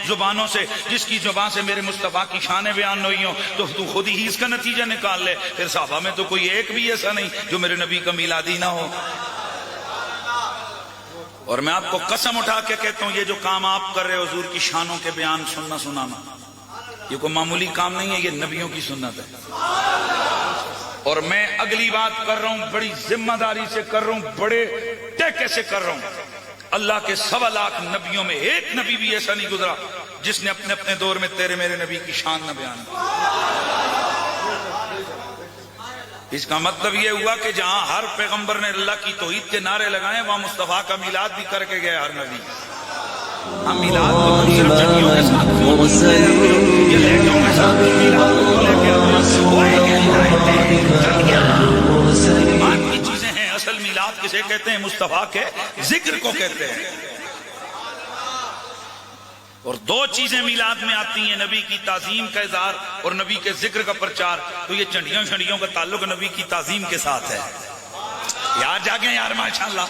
زبانوں سے جس کی زبان سے میرے مصطفیٰ کی شانیں بیان ہوئی ہوں، تو خود ہی اس کا نتیجہ نکال لے، پھر صحابہ میں تو کوئی ایک بھی ایسا نہیں جو میرے نبی کا میلادی نہ ہو۔ اور میں آپ کو قسم اٹھا کے کہتا ہوں یہ جو کام آپ کر رہے ہو حضور کی شانوں کے بیان سننا سنانا، یہ کوئی معمولی کام نہیں ہے، یہ نبیوں کی سنت ہے۔ اور میں اگلی بات کر رہا ہوں بڑی ذمہ داری سے کر رہا ہوں، بڑے ٹیکے سے کر رہا ہوں، اللہ کے 1.25 لاکھ نبیوں میں ایک نبی بھی ایسا نہیں گزرا جس نے اپنے اپنے دور میں تیرے میرے نبی کی شان نہ بیان کی۔ اس کا مطلب یہ ہوا کہ جہاں ہر پیغمبر نے اللہ کی توحید کے نعرے لگائے وہاں مصطفیٰ کا میلاد بھی کر کے گئے ہر نبی۔ ہم میلاد کو صرف چڑیوں کے ساتھ یہ لیٹوں کے ساتھ میلاد کو لے کے آتی چیزیں ہیں، اصل میلاد کسے کہتے ہیں؟ مصطفیٰ کے ذکر کو کہتے ہیں۔ اور دو چیزیں میلاد میں آتی ہیں، نبی کی تعظیم کا اظہار اور نبی کے ذکر کا پرچار۔ تو یہ چنڈیوں شنڈیوں کا تعلق نبی کی تعظیم کے ساتھ ہے۔ یار جاگیں یار ماشاءاللہ،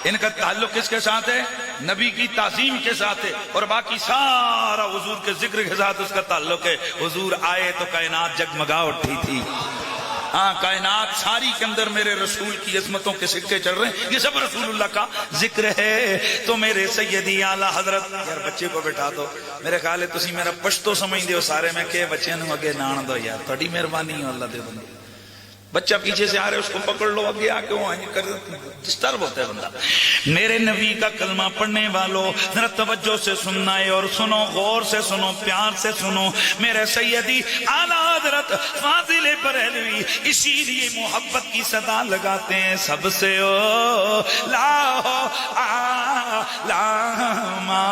ان کا تعلق کس کے ساتھ ہے؟ نبی کی تعظیم کے ساتھ ہے، اور باقی سارا حضور کے ذکر کے ساتھ اس کا تعلق ہے۔ حضور آئے تو کائنات جگمگا اٹھی تھی، ہاں کائنات ساری کے اندر میرے رسول کی عظمتوں کے سکے چل رہے ہیں، یہ سب رسول اللہ کا ذکر ہے۔ تو میرے سیدی اعلیٰ حضرت، یار بچے کو بٹھا دو، میرے خیال ہے تسی میرا پشتو سمجھ دیو سارے، میں کہ بچے نو اگے نان دو یار، تھوڑی مہربانی ہے اللہ دے بندے۔ بچہ پیچھے سے آ رہے اس کو پکڑ لو، اگے آ کے وہاں کر ڈسٹرب ہوتا ہے بندہ۔ میرے نبی کا کلمہ پڑھنے والوں ذرا توجہ سے سننا ہے، اور سنو، غور سے سنو، پیار سے سنو۔ میرے سیدی اعلیٰ حضرت فاضل بریلوی اسی لیے محبت کی صدا لگاتے ہیں، سب سے او لا لاما،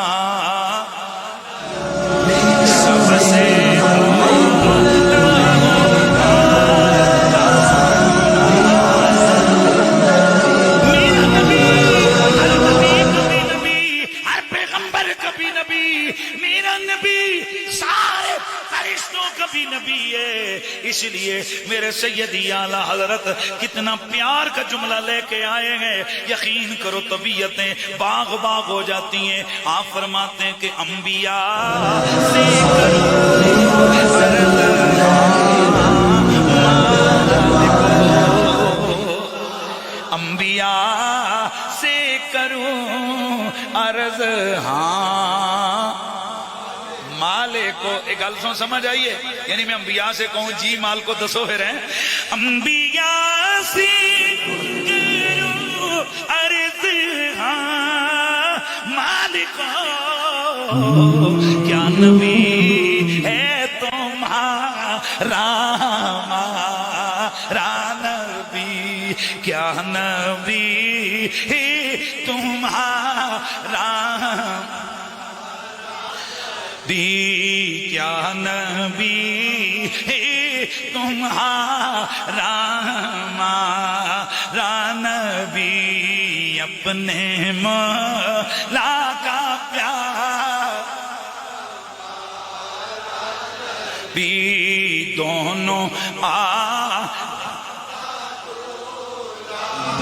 سب سے کبھی نبی ہے۔ اس لیے میرے سیدی اعلیٰ حضرت کتنا پیار کا جملہ لے کے آئے ہیں، یقین کرو طبیعتیں باغ باغ ہو جاتی ہیں۔ آپ فرماتے ہیں کہ انبیاء سے انبیاء سے کروں عرض، ہاں مالک کو ایک گل سو سمجھ آئیے، یعنی میں انبیاء سے کہوں جی مال کو دسو پھر ہیں، انبیاء سے کروں عرض، ہاں مالک کو کیا نبی ہے تمہارا، ہمارا نبی کیا نبی ہے تمہارا، کیا نبی ہے تمہارا، ہمارا نبی اپنے مولا کا بھی دونوں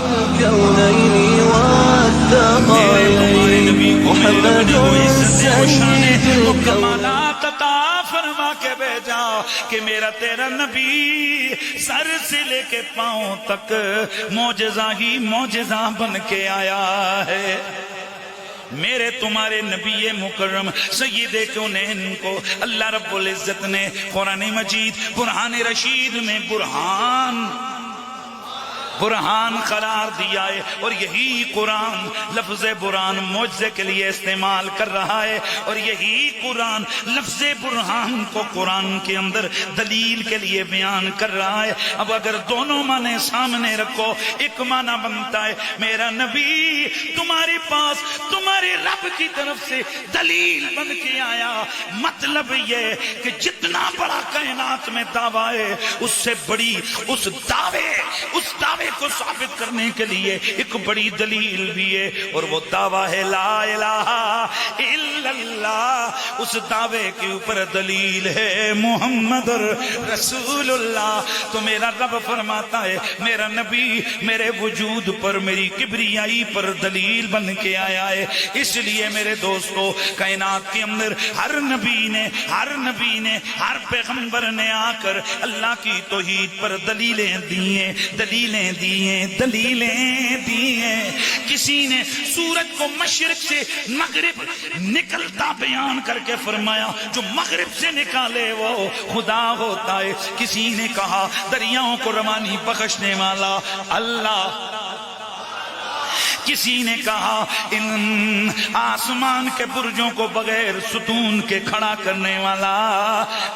الكونين والثقلين محمد سيد کمالات عطا فرما کے بھیجا کہ میرا تیرا نبی سر سے لے کے پاؤں تک معجزہ ہی معجزہ بن کے آیا ہے. میرے تمہارے نبی مکرم سید کونین کو اللہ رب العزت نے قرآن مجید برہان رشید میں برہان قرار دیا ہے، اور یہی قرآن لفظ برہان معجزے کے لیے استعمال کر رہا ہے، اور یہی قرآن لفظ برہان کو قرآن کے اندر دلیل کے لیے بیان کر رہا ہے. اب اگر دونوں معنی سامنے رکھو، ایک معنی بنتا ہے میرا نبی تمہارے پاس تمہارے رب کی طرف سے دلیل بن کے آیا. مطلب یہ کہ جتنا بڑا کائنات میں دعویٰ ہے اس سے بڑی اس دعوے کو ثابت کرنے کے لیے ایک بڑی دلیل بھی ہے، اور وہ دعویٰ ہے لا الہ الا اللہ. اس دعوے کے اوپر دلیل ہے محمد رسول اللہ. تو میرا رب فرماتا ہے میرا نبی میرے وجود پر میری کبریائی پر دلیل بن کے آیا ہے. اس لیے میرے دوستو کائنات کے اندر ہر نبی نے ہر پیغمبر نے آ کر اللہ کی توحید پر دلیلیں دی ہیں. کسی نے سورج کو مشرق سے مغرب نکلتا بیان کر کے فرمایا جو مغرب سے نکالے وہ خدا ہوتا ہے. کسی نے کہا دریاؤں کو روانی بخشنے والا اللہ. کسی نے کہا ان آسمان کے برجوں کو بغیر ستون کے کھڑا کرنے والا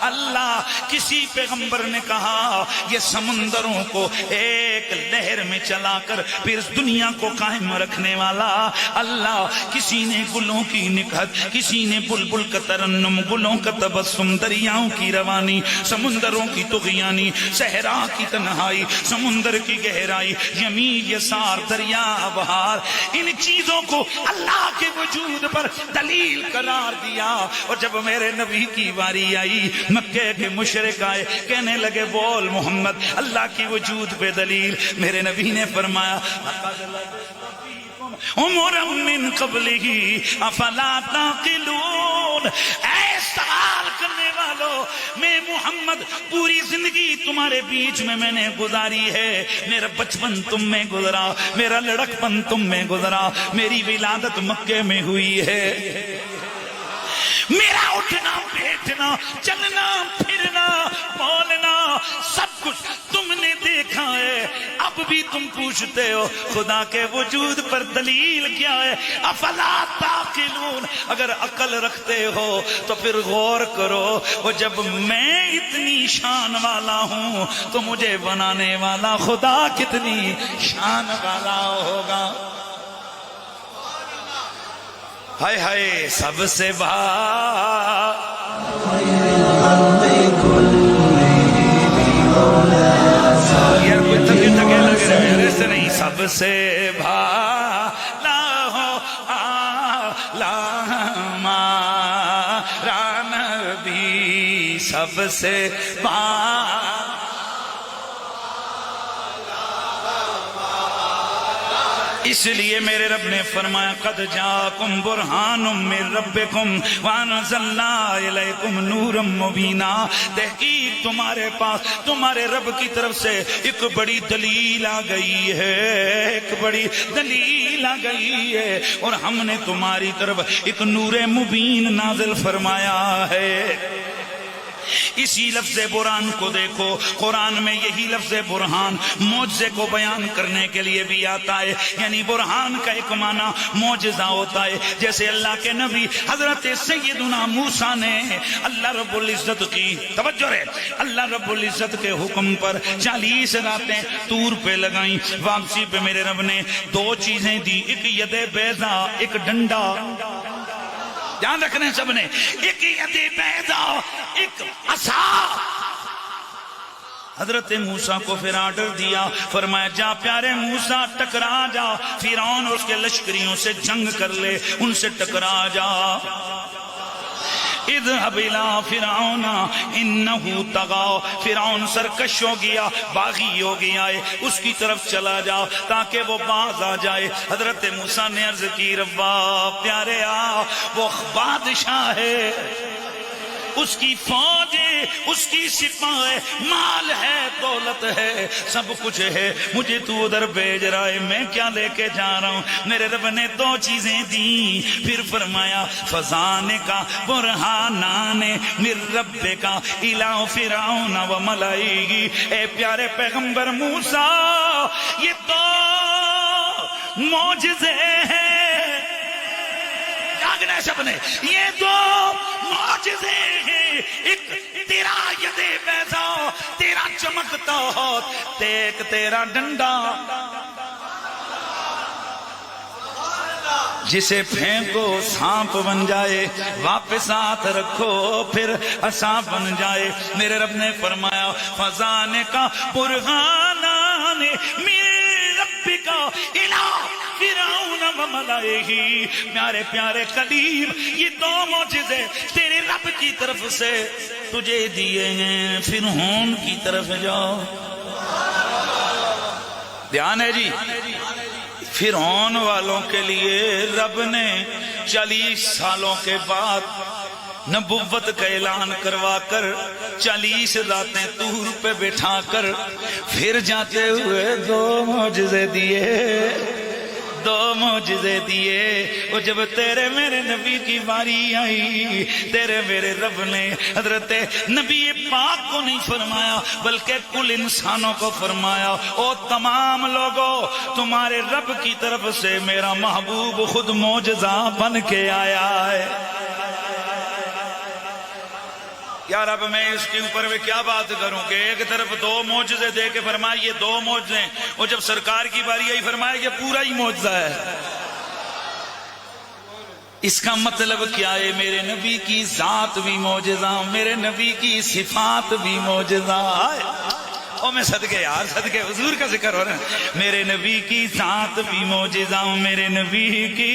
اللہ. کسی پیغمبر نے کہا یہ سمندروں کو ایک لہر میں چلا کر پھر اس دنیا کو قائم رکھنے والا اللہ. کسی نے گلوں کی نکہت، کسی نے بلبل کا ترنم، گلوں کا تبسم، دریاؤں کی روانی، سمندروں کی طغیانی، صحرا کی تنہائی، سمندر کی گہرائی، یمین یسار، دریا بہار، ان چیزوں کو اللہ کے وجود پر دلیل قرار دیا. اور جب میرے نبی کی باری آئی مکے کے مشرک آئے کہنے لگے بول محمد اللہ کی وجود پہ دلیل. میرے نبی نے فرمایا عمر من قبلہ افلا تعقلون. اے سوال کرنے والو میں محمد پوری زندگی تمہارے بیچ میں نے گزاری ہے. میرا بچپن تم میں گزرا، میرا لڑکپن تم میں گزرا، میری ولادت مکے میں ہوئی ہے، میرا اٹھنا بیٹھنا چلنا پھرنا بولنا سب کچھ تم نے دیکھا ہے. اب بھی تم پوچھتے ہو خدا کے وجود پر دلیل کیا ہے. افلا تعقلون. اگر عقل رکھتے ہو تو پھر غور کرو، اور جب میں اتنی شان والا ہوں تو مجھے بنانے والا خدا کتنی شان والا ہوگا. ہائے ہائے سب سے یار کوئی تھکے لگ رہے سے نہیں. سب سے بھالا ہو اعلیٰ ہمارا نبی، سب سے اس لیے میرے رب نے فرمایا قد جاءکم برہان من ربکم وانزلنا الیکم نورا مبینا. تحقیق تمہارے پاس تمہارے رب کی طرف سے ایک بڑی دلیل آ گئی ہے، ایک بڑی دلیل آ گئی ہے، اور ہم نے تمہاری طرف ایک نور مبین نازل فرمایا ہے. اسی لفظ برہان کو دیکھو، قرآن میں یہی لفظ برہان معجزے کو بیان کرنے کے لیے بھی آتا ہے. یعنی برہان کا ایک معنی معجزہ ہوتا ہے. جیسے اللہ کے نبی حضرت سیدنا موسیٰ نے اللہ رب العزت کی توجہ ہے اللہ رب العزت کے حکم پر 40 راتیں طور پہ لگائیں. واپسی پہ میرے رب نے 2 چیزیں دی، ایک ید بیضا، ایک ڈنڈا. دھیان رکھنے سب نے، ایک ید بیضا، ایک عصا. حضرت موسیٰ کو پھر آرڈر دیا، فرمایا جا پیارے موسیٰ ٹکرا جا، فرعون اور اس کے لشکریوں سے جنگ کر لے، ان سے ٹکرا جا. اذهب الى فرعون انه طغى، فرعون سرکش ہو گیا، باغی ہو گیا ہے، اس کی طرف چلا جاؤ تاکہ وہ باز آ جائے۔ حضرت موسیٰ نے عرض کی ربا پیارے وہ بادشاہ ہے، اس کی فوج ہے، اس کی سپاہ ہے، مال ہے، دولت ہے، سب کچھ ہے، مجھے تو ادھر بھیج رہا ہے، میں کیا لے کے جا رہا ہوں؟ میرے رب نے دو چیزیں دی، پھر فرمایا فَذَانِكَ بُرْهَانَانِ مِن رَبِّكَ إِلَىٰ فِرْعَوْنَ وَمَلَئِهِ۔ اے پیارے پیغمبر موسیٰ، یہ دو معجزے ہیں، جاگنا سب نے، یہ دو معجزے ہیں، ایک تیرا ید بیضا، تیرا چمکتا ہاتھ، ایک تیرا ڈنڈا جسے پھینکو سانپ بن جائے، واپس ہاتھ رکھو پھر سانپ بن جائے۔ میرے رب نے فرمایا فَذَانِكَ بُرْهَانَانِ مِن رَبِّكَ إِلَىٰ فرعون وملائہ۔ پیارے پیارے قریب، یہ دو معجزے تیرے رب کی طرف سے تجھے دیے ہیں، فرعون کی طرف جاؤ۔ دھیان ہے جی، فرعون والوں کے لیے رب نے 40 سالوں کے بعد نبوت کا اعلان کروا کر 40 راتیں طور پہ بٹھا کر پھر جاتے ہوئے دو معجزے دیے، دو معجزے دیے۔ اور جب تیرے میرے نبی کی باری آئی، تیرے میرے رب نے حضرت نبی پاک کو نہیں فرمایا بلکہ کل انسانوں کو فرمایا، او تمام لوگوں، تمہارے رب کی طرف سے میرا محبوب خود معجزہ بن کے آیا ہے۔ یا رب میں اس کے اوپر میں کیا بات کروں کہ ایک طرف دو معجزے دے کے فرمایا یہ دو معجزے، اور جب سرکار کی باری آئی فرمایا یہ پورا ہی معجزہ ہے۔ اس کا مطلب کیا ہے؟ میرے نبی کی ذات بھی معجزہ، میرے نبی کی صفات بھی معجزہ ہے۔ او میں صدقے یار، صدقے حضور کا ذکر ہو رہا ہے۔ میرے نبی کی ذات بھی معجزہ، میرے نبی کی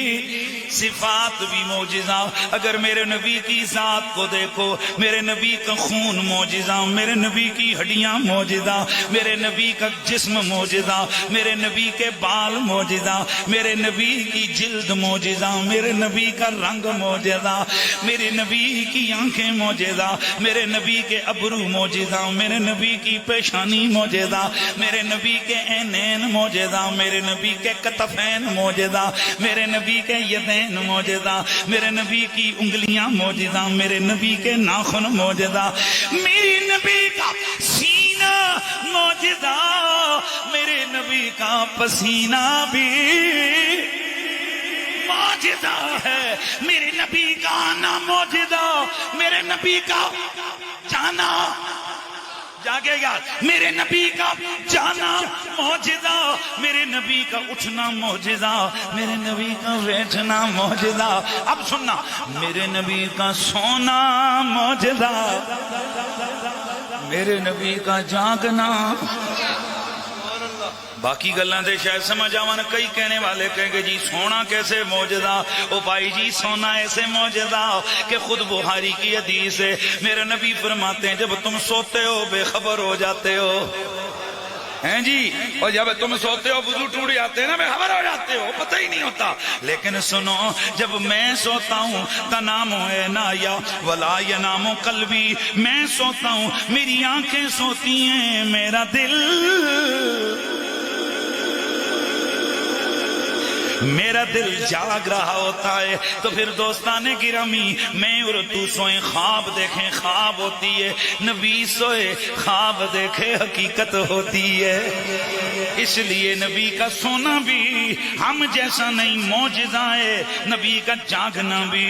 صفات بھی معجزہ۔ اگر میرے نبی کی ذات کو دیکھو، میرے نبی کا خون معجزہ، میرے نبی کی ہڈیاں معجزہ، میرے نبی کا جسم معجزہ، میرے نبی کے بال معجزہ، میرے نبی کی جلد معجزہ، میرے نبی کا رنگ معجزہ، میرے نبی کی آنکھیں معجزہ، میرے نبی کے ابرو معجزہ، میرے نبی کی پیشانی معجزہ، میرے نبی کے عینین معجزہ، میرے نبی کے کتفین معجزہ، میرے نبی کے یدین معجزہ، میرے نبی کی انگلیاں معجزہ، میرے نبی کے ناخن معجزہ، میرے نبی کا سینہ معجزہ، میرے نبی کا پسینہ بھی معجزہ ہے، میرے نبی کا آنا معجزہ، میرے نبی کا جانا، جاگے گا، میرے نبی کا جانا معجزہ، میرے نبی کا اٹھنا معجزہ، میرے نبی کا بیٹھنا معجزہ۔ اب سننا، میرے نبی کا سونا معجزہ، میرے نبی کا جاگنا۔ باقی گلاں دے شاید سمجھ آوان، کئی کہنے والے کہیں گے جی سونا کیسے معجزہ؟ او بھائی جی سونا ایسے معجزہ کہ خود بخاری کی حدیث ہے، میرے نبی فرماتے ہیں جب تم سوتے ہو بے خبر ہو جاتے ہو، ہیں جی، اور جب تم سوتے ہو وضو ٹوٹ جاتے ہیں نا، بے خبر ہو جاتے ہو، پتہ ہی نہیں ہوتا۔ لیکن سنو، جب میں سوتا ہوں تنام عینایا ولا ینام قلبی، میں سوتا ہوں میری آنکھیں سوتی ہیں، میرا دل جاگ رہا ہوتا ہے۔ تو پھر دوستان گرامی، میں اور تو سوئیں خواب دیکھیں خراب ہوتی ہے، نبی سوئے خواب دیکھے حقیقت ہوتی ہے۔ اس لیے نبی کا سونا بھی ہم جیسا نہیں، معجزہ ہے، نبی کا جاگنا بھی،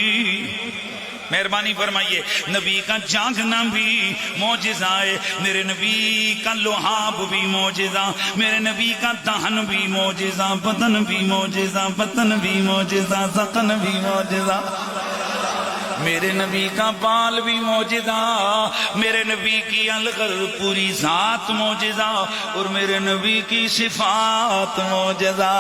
مہربانی فرمائیے، نبی کا جاگنا بھی معجزہ ہے۔ میرے نبی کا لحاب بھی معجزہ، میرے نبی کا دہن بھی معجزہ، بدن بھی معجزہ، بطن بھی معجزہ، ذقن بھی معجزہ۔ میرے نبی کا بال بھی معجزہ، میرے نبی کی الغرض پوری ذات معجزہ، اور میرے نبی کی صفات معجزہ۔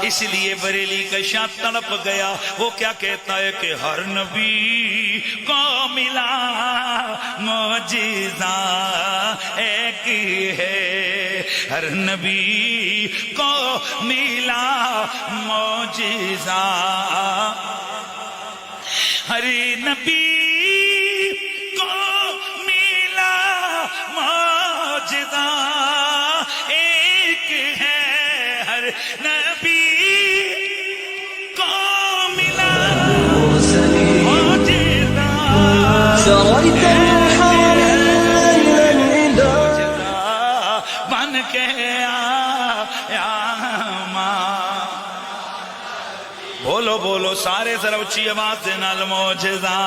اس لیے بریلی کا شاہ تڑپ گیا، وہ کیا کہتا ہے کہ ہر نبی کو ملا معجزہ ایک ہے، ہر نبی کو ملا معجزہ، ہر نبی کو ملا معجزہ ایک ہے، ہر نبی کو ملا معجزہ، سريت الحرم ليلا إلى بن کے آیا ماں۔ بولو بولو سارے ذرا اچھی آواز سے نال معجزہ،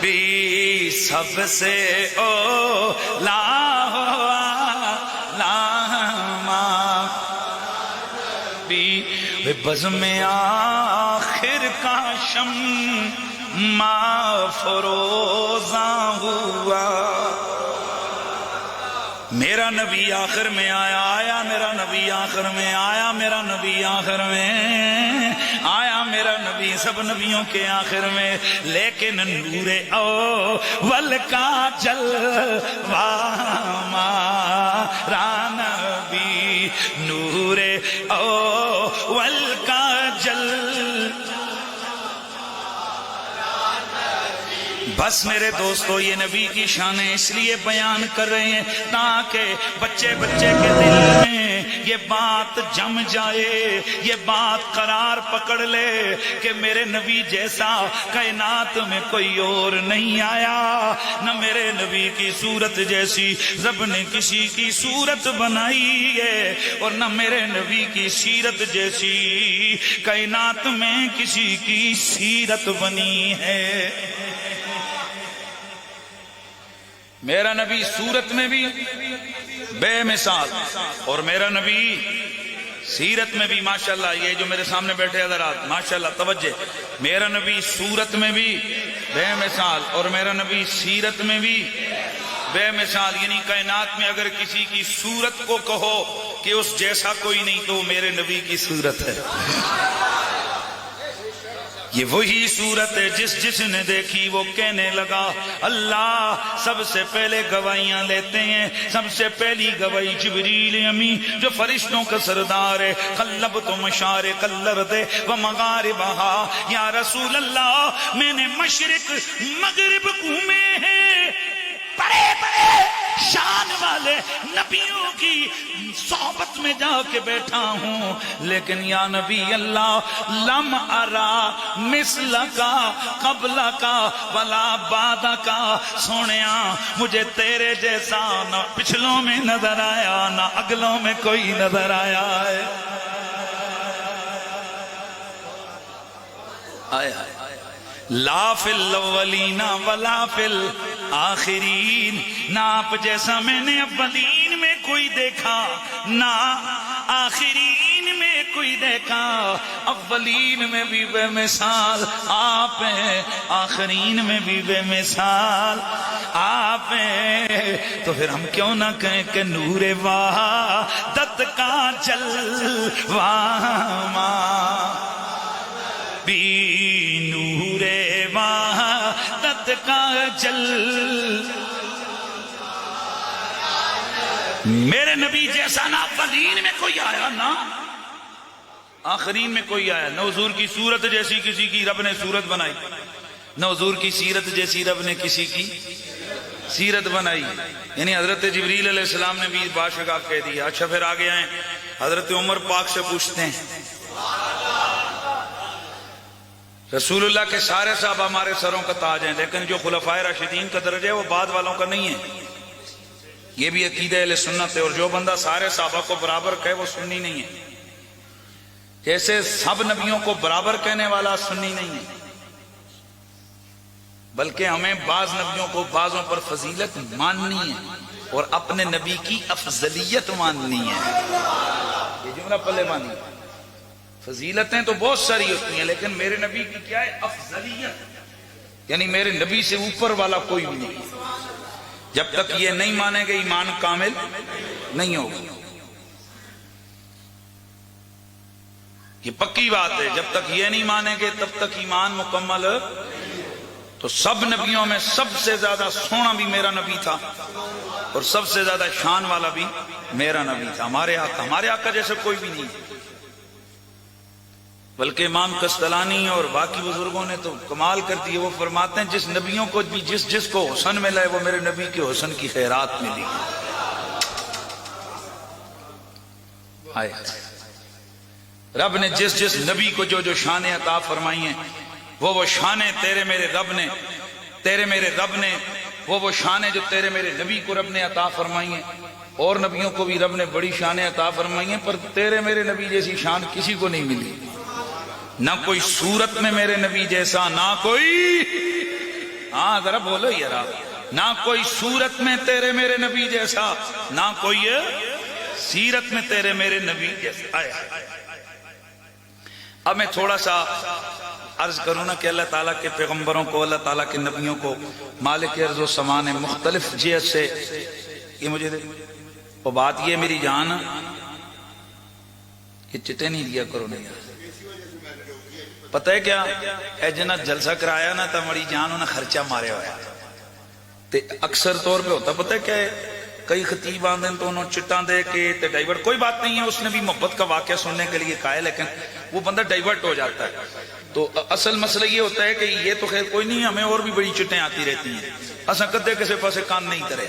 بھی سب سے اولا ماں، بھی بزم آخر کا شمع فروزاں ہوا۔ میرا نبی آخر میں آیا، آیا میرا نبی آخر میں آیا، میرا نبی آخر میں آیا، میرا نبی سب نبیوں کے آخر میں، لیکن نور اول کا جلوہ ہمارا نبی، نور اول کا بس میرے دوستو یہ نبی کی شانیں اس لیے بیان کر رہے ہیں تاکہ بچے بچے کے دل میں یہ بات جم جائے، یہ بات قرار پکڑ لے کہ میرے نبی جیسا کائنات میں کوئی اور نہیں آیا، نہ میرے نبی کی صورت جیسی رب نے کسی کی صورت بنائی ہے، اور نہ میرے نبی کی سیرت جیسی کائنات میں کسی کی سیرت بنی ہے۔ میرا نبی صورت میں بھی بے مثال، اور میرا نبی سیرت میں بھی ماشاءاللہ، یہ جو میرے سامنے بیٹھے حضرات ماشاءاللہ توجہ، میرا نبی صورت میں بھی بے مثال، اور میرا نبی سیرت میں بھی بے مثال، یعنی کائنات میں اگر کسی کی صورت کو کہو کہ اس جیسا کوئی نہیں تو میرے نبی کی صورت ہے۔ یہ وہی صورت ہے جس نے دیکھی وہ کہنے لگا اللہ سب سے پہلے گواہیاں لیتے ہیں، سب سے پہلی گواہی جبریل امین جو فرشتوں کا سردار ہے، قلبت مشارق الارض ومغاربہا، یا رسول اللہ میں نے مشرق مغرب گھومے ہیں، بڑے بڑے شان والے نبیوں کی صحبت میں جا کے بیٹھا ہوں، لیکن یا نبی اللہ لم ارا مثل کا قبل کا ولا بعد کا، سونیا مجھے تیرے جیسا نہ پچھلوں میں نظر آیا نہ اگلوں میں کوئی نظر آیا ہے۔ آیا لا فی الاولین ولا فی الاخرین، نہ آپ جیسا میں نے اولین میں کوئی دیکھا نہ آخرین میں کوئی دیکھا، اولین میں بھی بے مثال آپ ہیں، آخرین میں بھی بے مثال آپ ہیں، تو پھر ہم کیوں نہ کہیں کہ نور وحدت کا جلوہ بھی نور وحدت کا میرے نبی جیسا نہ اولین میں کوئی آیا نہ آخرین میں کوئی آیا، نہ حضور کی صورت جیسی کسی کی رب نے صورت بنائی، نہ حضور کی سیرت جیسی رب نے کسی کی سیرت بنائی، یعنی حضرت جبریل علیہ السلام نے بھی باشگاف کہہ دیا۔ اچھا پھر آگے آئیں، حضرت عمر پاک سے پوچھتے ہیں، رسول اللہ کے سارے صحابہ ہمارے سروں کا تاج ہیں، لیکن جو خلفائے راشدین کا درجہ ہے وہ بعد والوں کا نہیں ہے، یہ بھی عقیدہ اہل سنت ہے، اور جو بندہ سارے صحابہ کو برابر کہے وہ سنی نہیں ہے، جیسے سب نبیوں کو برابر کہنے والا سنی نہیں ہے، بلکہ ہمیں بعض نبیوں کو بعضوں پر فضیلت ماننی ہے اور اپنے نبی کی افضلیت ماننی ہے۔ یہ جملہ پلے باندھی. فضیلتیں تو بہت ساری ہوتی ہیں لیکن میرے نبی کی کیا ہے؟ افضلیت. یعنی میرے نبی سے اوپر والا کوئی بھی نہیں. جب تک یہ نہیں مانیں گے ایمان کامل نہیں ہوگا. یہ پکی بات ہے. جب تک یہ نہیں مانیں گے تب تک ایمان مکمل. تو سب نبیوں میں سب سے زیادہ سونا بھی میرا نبی تھا اور سب سے زیادہ شان والا بھی میرا نبی تھا. ہمارے آقا جیسے کوئی بھی نہیں. بلکہ امام قسطلانی اور باقی بزرگوں نے تو کمال کر دی. وہ فرماتے ہیں جس نبیوں کو بھی جس کو حسن ملا ہے وہ میرے نبی کے حسن کی خیرات ملی. آئے رب نے جس نبی کو جو شانیں عطا فرمائی ہیں وہ شانیں تیرے میرے رب نے وہ شانیں جو تیرے میرے نبی کو رب نے عطا فرمائی ہیں. اور نبیوں کو بھی رب نے بڑی شانیں عطا فرمائی ہیں پر تیرے میرے نبی جیسی شان کسی کو نہیں ملی. نہ کوئی صورت میں میرے نبی جیسا, نہ کوئی, ہاں ذرا بولو یار, نہ کوئی صورت میں تیرے میرے نبی جیسا, نہ کوئی سیرت میں تیرے میرے نبی جیسا. اب میں تھوڑا سا عرض کروں نا کہ اللہ تعالیٰ کے پیغمبروں کو, اللہ تعالیٰ کے نبیوں کو مالک ارض و سما نے مختلف جہت سے, یہ مجھے وہ بات یہ میری جان کہ چٹے نہیں دیا کرو نہیں. پتہ ہے کیا اے جنہ جلسہ کرایا نا تا مڑی جان انہیں خرچہ مارے ہوا تے اکثر طور پہ ہوتا پتہ ہے کیا ہے, کئی خطیب آندے تو انہوں چٹان دے کے تے ڈائیورٹ. کوئی بات نہیں ہے, اس نے بھی محبت کا واقعہ سننے کے لیے کہا ہے لیکن وہ بندہ ڈائیورٹ ہو جاتا ہے. تو اصل مسئلہ یہ ہوتا ہے کہ یہ تو خیر کوئی نہیں, ہمیں اور بھی بڑی چٹیں آتی رہتی ہیں. اساں کدے کسے پاسے کان نہیں کرے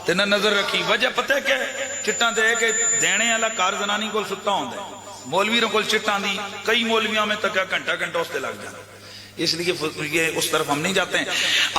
تے نہ نظر رکھی. وجہ پتہ ہے کیا چٹاں دے کے دینے والا کار زنانی کول ستا ہوندا ہے. مولویوں کو چٹان دی کئی مولویوں میں تک گھنٹہ اس سے لگ جاتا. اس لیے یہ اس طرف ہم نہیں جاتے ہیں.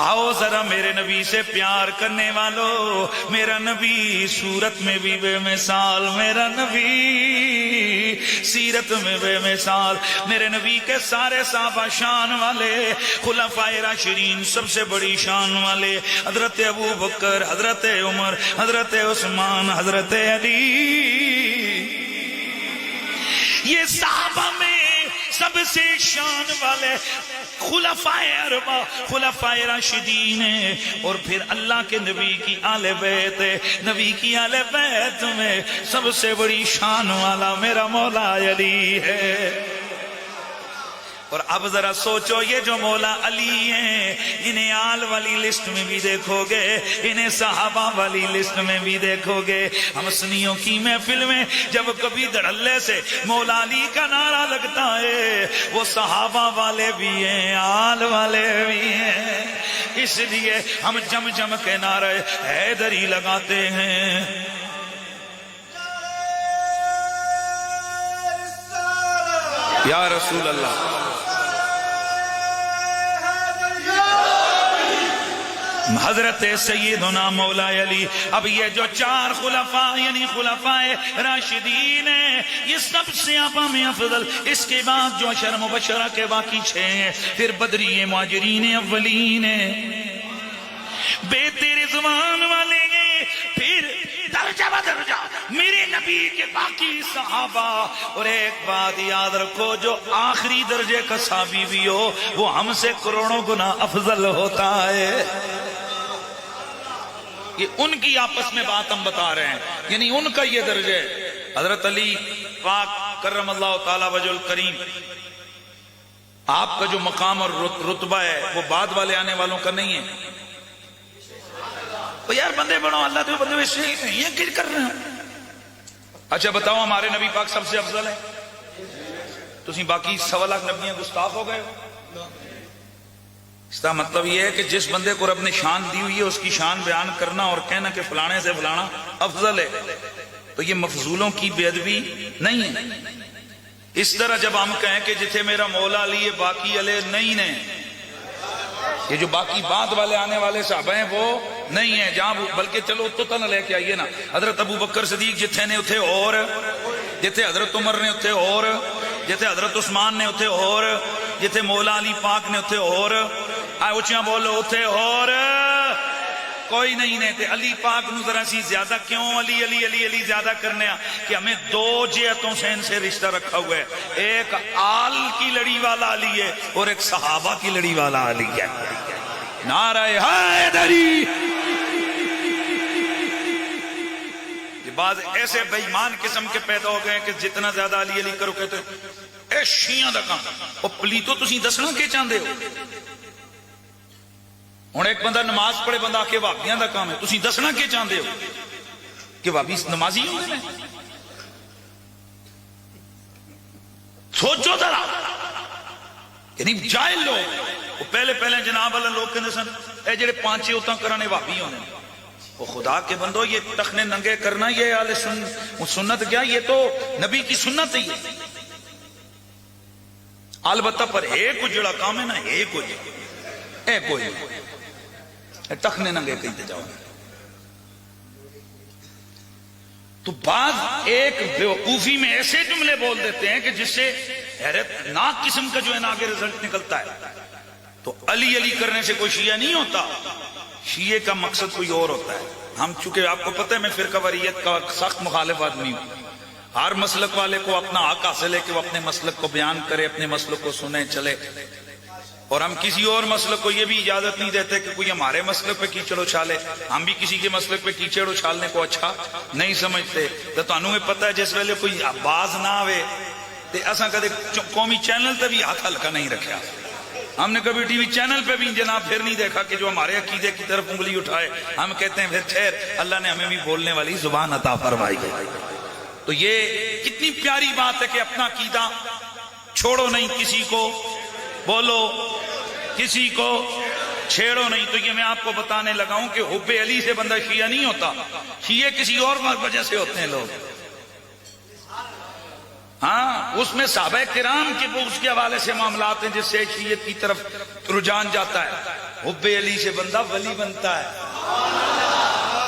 آؤ ذرا میرے نبی سے پیار کرنے والو, میرا نبی صورت میں بھی بے مثال, میرا نبی سیرت میں بے مثال. میرے نبی کے سارے صحابہ شان والے, خلفائے راشدین سب سے بڑی شان والے, حضرت ابو بکر, حضرت عمر, حضرت عثمان, حضرت علی, یہ صحابہ میں سب سے شان والے خلفائے اربع, خلفائے راشدین ہیں. اور پھر اللہ کے نبی کی آل بیت, نبی کی آل بیت میں سب سے بڑی شان والا میرا مولا علی ہے. اور اب ذرا سوچو یہ جو مولا علی ہیں انہیں آل والی لسٹ میں بھی دیکھو گے, انہیں صحابہ والی لسٹ میں بھی دیکھو گے. ہم سنیوں کی محفل میں جب کبھی دھڑلے سے مولا علی کا نعرہ لگتا ہے وہ صحابہ والے بھی ہیں, آل والے بھی ہیں. اس لیے ہم جم کے نعرہ حیدری لگاتے ہیں. یا رسول اللہ, حضرت سیدنا مولا علی. اب یہ جو چار خلفاء یعنی خلفائے راشدین ہیں یہ سب سے آپا میں افضل. اس کے بعد جو عشر مبشرہ کے باقی 6 ہیں, پھر بدری مہاجرین اولین ہیں, بیت رضوان والے ہیں, پھر درجہ بدرجہ میرے نبی کے باقی صحابہ. اور ایک بات یاد رکھو, جو آخری درجے کا صحابی بھی ہو وہ ہم سے کروڑوں گنا افضل ہوتا ہے. یہ ان کی آپس میں بات ہم بتا رہے ہیں, یعنی ان کا یہ درجہ. حضرت علی پاک کرم اللہ تعالی وجہ الکریم, آپ کا جو مقام اور رتبہ ہے وہ بعد والے آنے والوں کا نہیں ہے. تو یار بندے بڑھو, اللہ تو بندے اس سے یہ کیا کر رہے ہیں. اچھا بتاؤ ہمارے نبی پاک سب سے افضل ہے, تسی باقی 1.25 لاکھ نبیاں گستاخ ہو گئے ہو. اس کا مطلب یہ ہے کہ جس بندے کو رب نے شان دی ہوئی ہے اس کی شان بیان کرنا اور کہنا کہ فلانے سے فلانا افضل ہے, تو یہ مفضولوں کی بے ادبی نہیں ہے. اس طرح جب ہم کہیں کہ جتھے میرا مولا علی ہے باقی علی نہیں ہیں, یہ جو باقی بعد والے آنے والے صحابہ ہیں وہ نہیں ہیں جہاں, بلکہ چلو تو تن لے کے آئیے نا. حضرت ابو بکر صدیق جتھے نے اتھے اور, جتھے حضرت عمر نے اتھے اور, جتھے حضرت عثمان نے اتھے اور, جتھے مولا علی پاک نے اتھے اور, اچھا بولو اتھے اور. کوئی نہیں نے تے علی پاک نو ذرا سی زیادہ کیوں علی علی علی علی زیادہ کرنے کہ ہمیں دو جہتوں سے ان سے رشتہ رکھا ہوا ہے، ایک آل کی لڑی والا علی ہے اور ایک صحابہ کی لڑی والا علی ہے۔ نعرہ حیدری۔ بعض ایسے بے ایمان قسم کے پیدا ہو گئے کہ جتنا زیادہ علی علی کرو کہتے ہیں اے شیعہ دا کام او پلیتو تسی دسنا کہ چاہندے ہو؟ ہن ایک بندہ نماز پڑھے بندہ آکے وہابیاں دا کام ہے، تسی دسنا کہ چاہندے ہو کہ وہابی نمازی ہوندے نے؟ سوچو ذرا، یعنی جاہل لوگ وہ پہلے جناب اللہ لوگ کہندے سن اے جڑے پانچے اوتاں کرانے وہابی ہوندے نے۔ وہ خدا کے بندو یہ ٹخنے ننگے کرنا یہ اہل سنت کیا، یہ تو نبی کی سنت ہی ہے۔ البتہ پر ایک کو جڑا کام ہے نا ایک کو ٹخنے ننگے کہتے جاؤ۔ تو بعض ایک بیوقوفی میں ایسے جملے بول دیتے ہیں کہ جس سے حیرت ناک قسم کا جو ہے نا آگے رزلٹ نکلتا ہے۔ تو علی علی کرنے سے کوئی شیعہ نہیں ہوتا، شیعہ کا مقصد کوئی اور ہوتا ہے۔ ہم چونکہ آپ کو پتہ ہے میں فرقہ واریت کا سخت مخالف آدمی ہوں، ہر مسلک والے کو اپنا حق حاصل ہے کہ وہ اپنے مسلک کو بیان کرے، اپنے مسلک کو سنے چلے، اور ہم کسی اور مسلک کو یہ بھی اجازت نہیں دیتے کہ کوئی ہمارے مسلک پہ کیچڑ اچھالے، ہم بھی کسی کے مسلک پہ کیچڑ اچھالنے کو اچھا نہیں سمجھتے۔ تو تانوں پتہ ہے جس ویلے کوئی باز نہ آوے تے اساں کدے قومی چینل تے بھی ہاتھ ہلکا نہیں رکھا، ہم نے کبھی ٹی وی چینل پہ بھی جناب پھر نہیں دیکھا کہ جو ہمارے عقیدے کی طرف انگلی اٹھائے۔ ہم کہتے ہیں پھر خیر اللہ نے ہمیں بھی بولنے والی زبان عطا فرمائی ہے۔ تو یہ کتنی پیاری بات ہے کہ اپنا عقیدہ چھوڑو نہیں، کسی کو بولو، کسی کو چھیڑو نہیں۔ تو یہ میں آپ کو بتانے لگا ہوں کہ حب علی سے بندہ شیعہ نہیں ہوتا، شیعہ کسی اور وجہ سے ہوتے ہیں لوگ۔ ہاں اس میں صحابہ کرام کے اس کے حوالے سے معاملات ہیں جس سے شیعت کی طرف رجحان جاتا ہے۔ حب علی سے بندہ ولی بنتا ہے۔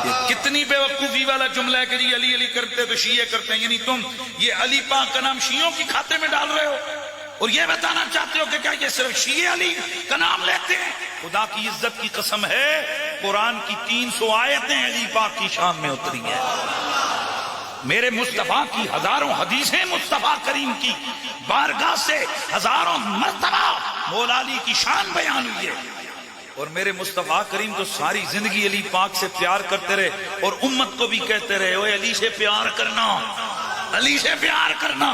یہ کتنی بے وقوفی والا جملہ ہے کہ جی علی علی کرتے تو شیعہ کرتے ہیں، یعنی تم یہ علی پاک کا نام شیعوں کی کھاتے میں ڈال رہے ہو اور یہ بتانا چاہتے ہو کہ کیا یہ صرف شیعہ علی کا نام لیتے ہیں؟ خدا کی عزت کی قسم ہے قرآن کی 300 آیتیں علی پاک کی شان میں اتری ہیں، میرے مصطفیٰ کی ہزاروں حدیثیں مصطفیٰ کریم کی بارگاہ سے ہزاروں مرتبہ مولا علی کی شان بیان ہوئی ہے، اور میرے مصطفیٰ کریم تو ساری زندگی علی پاک سے پیار کرتے رہے اور امت کو بھی کہتے رہے اوے علی سے پیار کرنا، علی سے پیار کرنا۔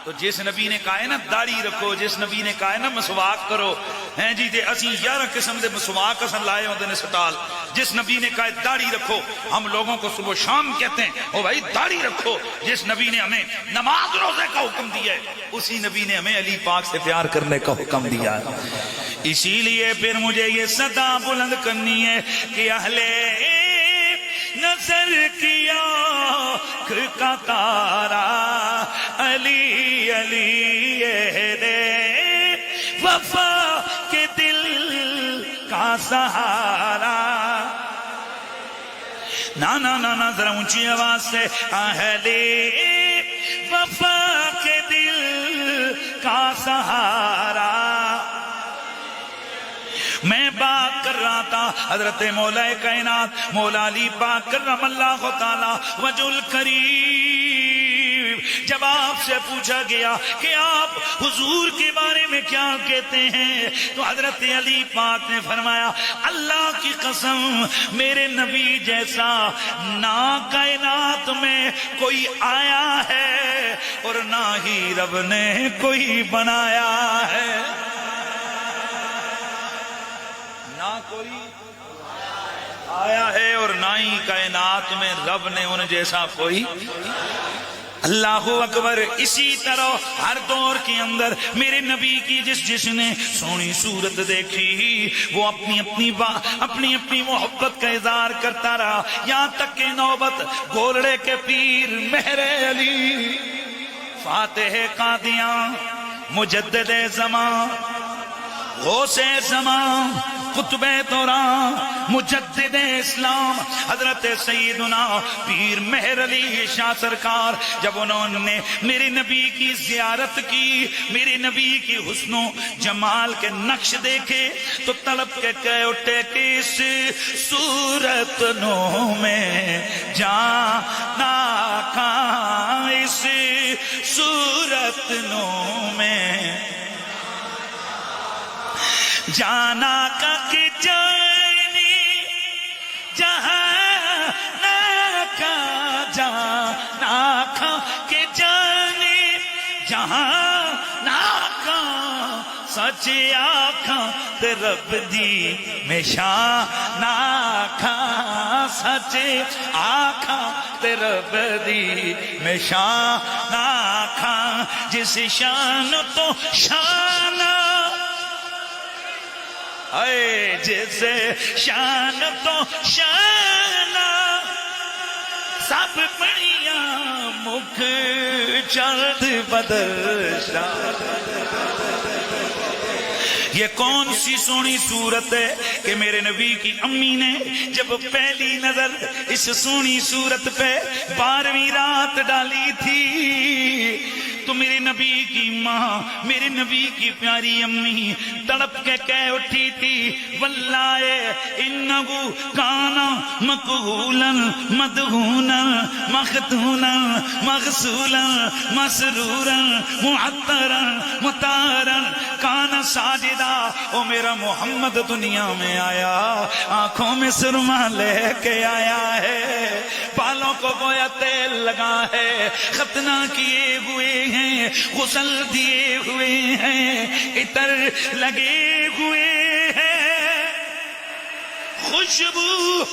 تو جس نبی نے کہا ہے نا داڑھی رکھو، جس نبی نے کہا ہے نا مسواک کرو، ہیں جی تے اسی 11 قسم دے مسواک اساں لائے ہوندے نے سٹال، جس نبی نے کہا ہے داڑھی رکھو، ہم لوگوں کو صبح شام کہتے ہیں او بھائی داڑھی رکھو۔ جس نبی نے ہمیں نماز روزے کا حکم دیا ہے اسی نبی نے ہمیں علی پاک سے پیار کرنے کا حکم دیا ہے۔ اسی لیے پھر مجھے یہ صدا بلند کرنی ہے کہ اہل نظر کیا کا تارا علی علی دے وفا کے دل کا سہارا۔ نا نا نا نا ذرا اونچی آواز سے اہل وفا کے دل کا سہارا۔ میں بات کر رہا تھا حضرت مولا کائنات مولا علی پاک کرم اللہ تعالی وجہ الکریم، جب آپ سے پوچھا گیا کہ آپ حضور کے بارے میں کیا کہتے ہیں تو حضرت علی پاک نے فرمایا اللہ کی قسم میرے نبی جیسا نہ کائنات میں کوئی آیا ہے اور نہ ہی رب نے کوئی بنایا ہے، نہ کوئی آیا ہے اور نہ ہی کائنات میں رب نے ان جیسا کوئی۔ اللہ اکبر۔ اسی طرح ہر دور کے اندر میرے نبی کی جس نے سونی صورت دیکھی وہ اپنی محبت کا اظہار کرتا رہا، یہاں تک کہ نوبت گولڑے کے پیر مہر علی فاتح قادیاں مجدد زمان غوث زمان قطب دورہ مجدد اسلام حضرت سیدنا پیر مہر علی شاہ سرکار جب انہوں نے میرے نبی کی زیارت کی، میرے نبی کی حسن و جمال کے نقش دیکھے تو تڑپ کے کہہ اٹھے کہ اس صورت نو میں جانا کہاں، اس صورت نو میں جانا کا کہ جانی جہاں کا جانا کا کہ جانی جہاں کا سچ آکھاں تے رب دی میں شان آکھاں، سچ آکھاں تے رب دی میں شان آکھاں، جس شان تو شان اے جس شان تو شان سب بڑیاں مکھ چرد بدر شان۔ یہ کون سی سونی صورت ہے کہ میرے نبی کی امی نے جب پہلی نظر اس سونی صورت پہ 12ویں رات ڈالی تھی تو میرے نبی کی ماں، میرے نبی کی پیاری امی تڑپ کے کہہ اٹھی تھی واللہ انہو کانا مقبولا مدہونا مختونا مغسولا مسرورا معطرا مطارا کانا ساجدہ۔ او میرا محمد دنیا میں آیا، آنکھوں میں سرما لے کے آیا ہے، بالوں کو گویا تیل لگا ہے، ختنہ کیے ہوئے ہیں، غسل دیے ہوئے ہیں، عطر لگے ہوئے ہیں، خوشبو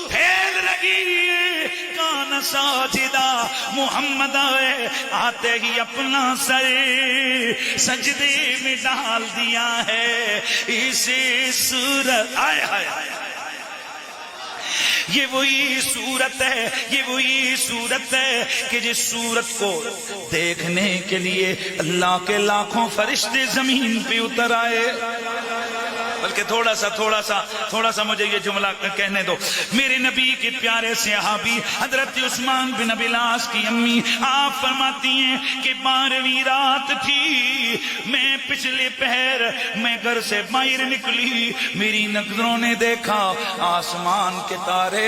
پھیل رہی ہے، کان ساجدہ محمد آئے آتے ہی اپنا سر سجدے میں ڈال دیا ہے، اسی صورت آئے آئے یہ وہی صورت ہے، یہ وہی صورت ہے کہ جس صورت کو دیکھنے کے لیے اللہ کے لاکھوں فرشتے زمین پہ اتر آئے۔ بلکہ تھوڑا سا مجھے یہ جملہ کہنے دو، میرے نبی کے پیارے صحابی حضرت عثمان بن ابی العاص کی امی آپ فرماتی ہیں کہ 12ویں رات تھی، میں پچھلے پہر میں گھر سے باہر نکلی، میری نظروں نے دیکھا آسمان کے تارے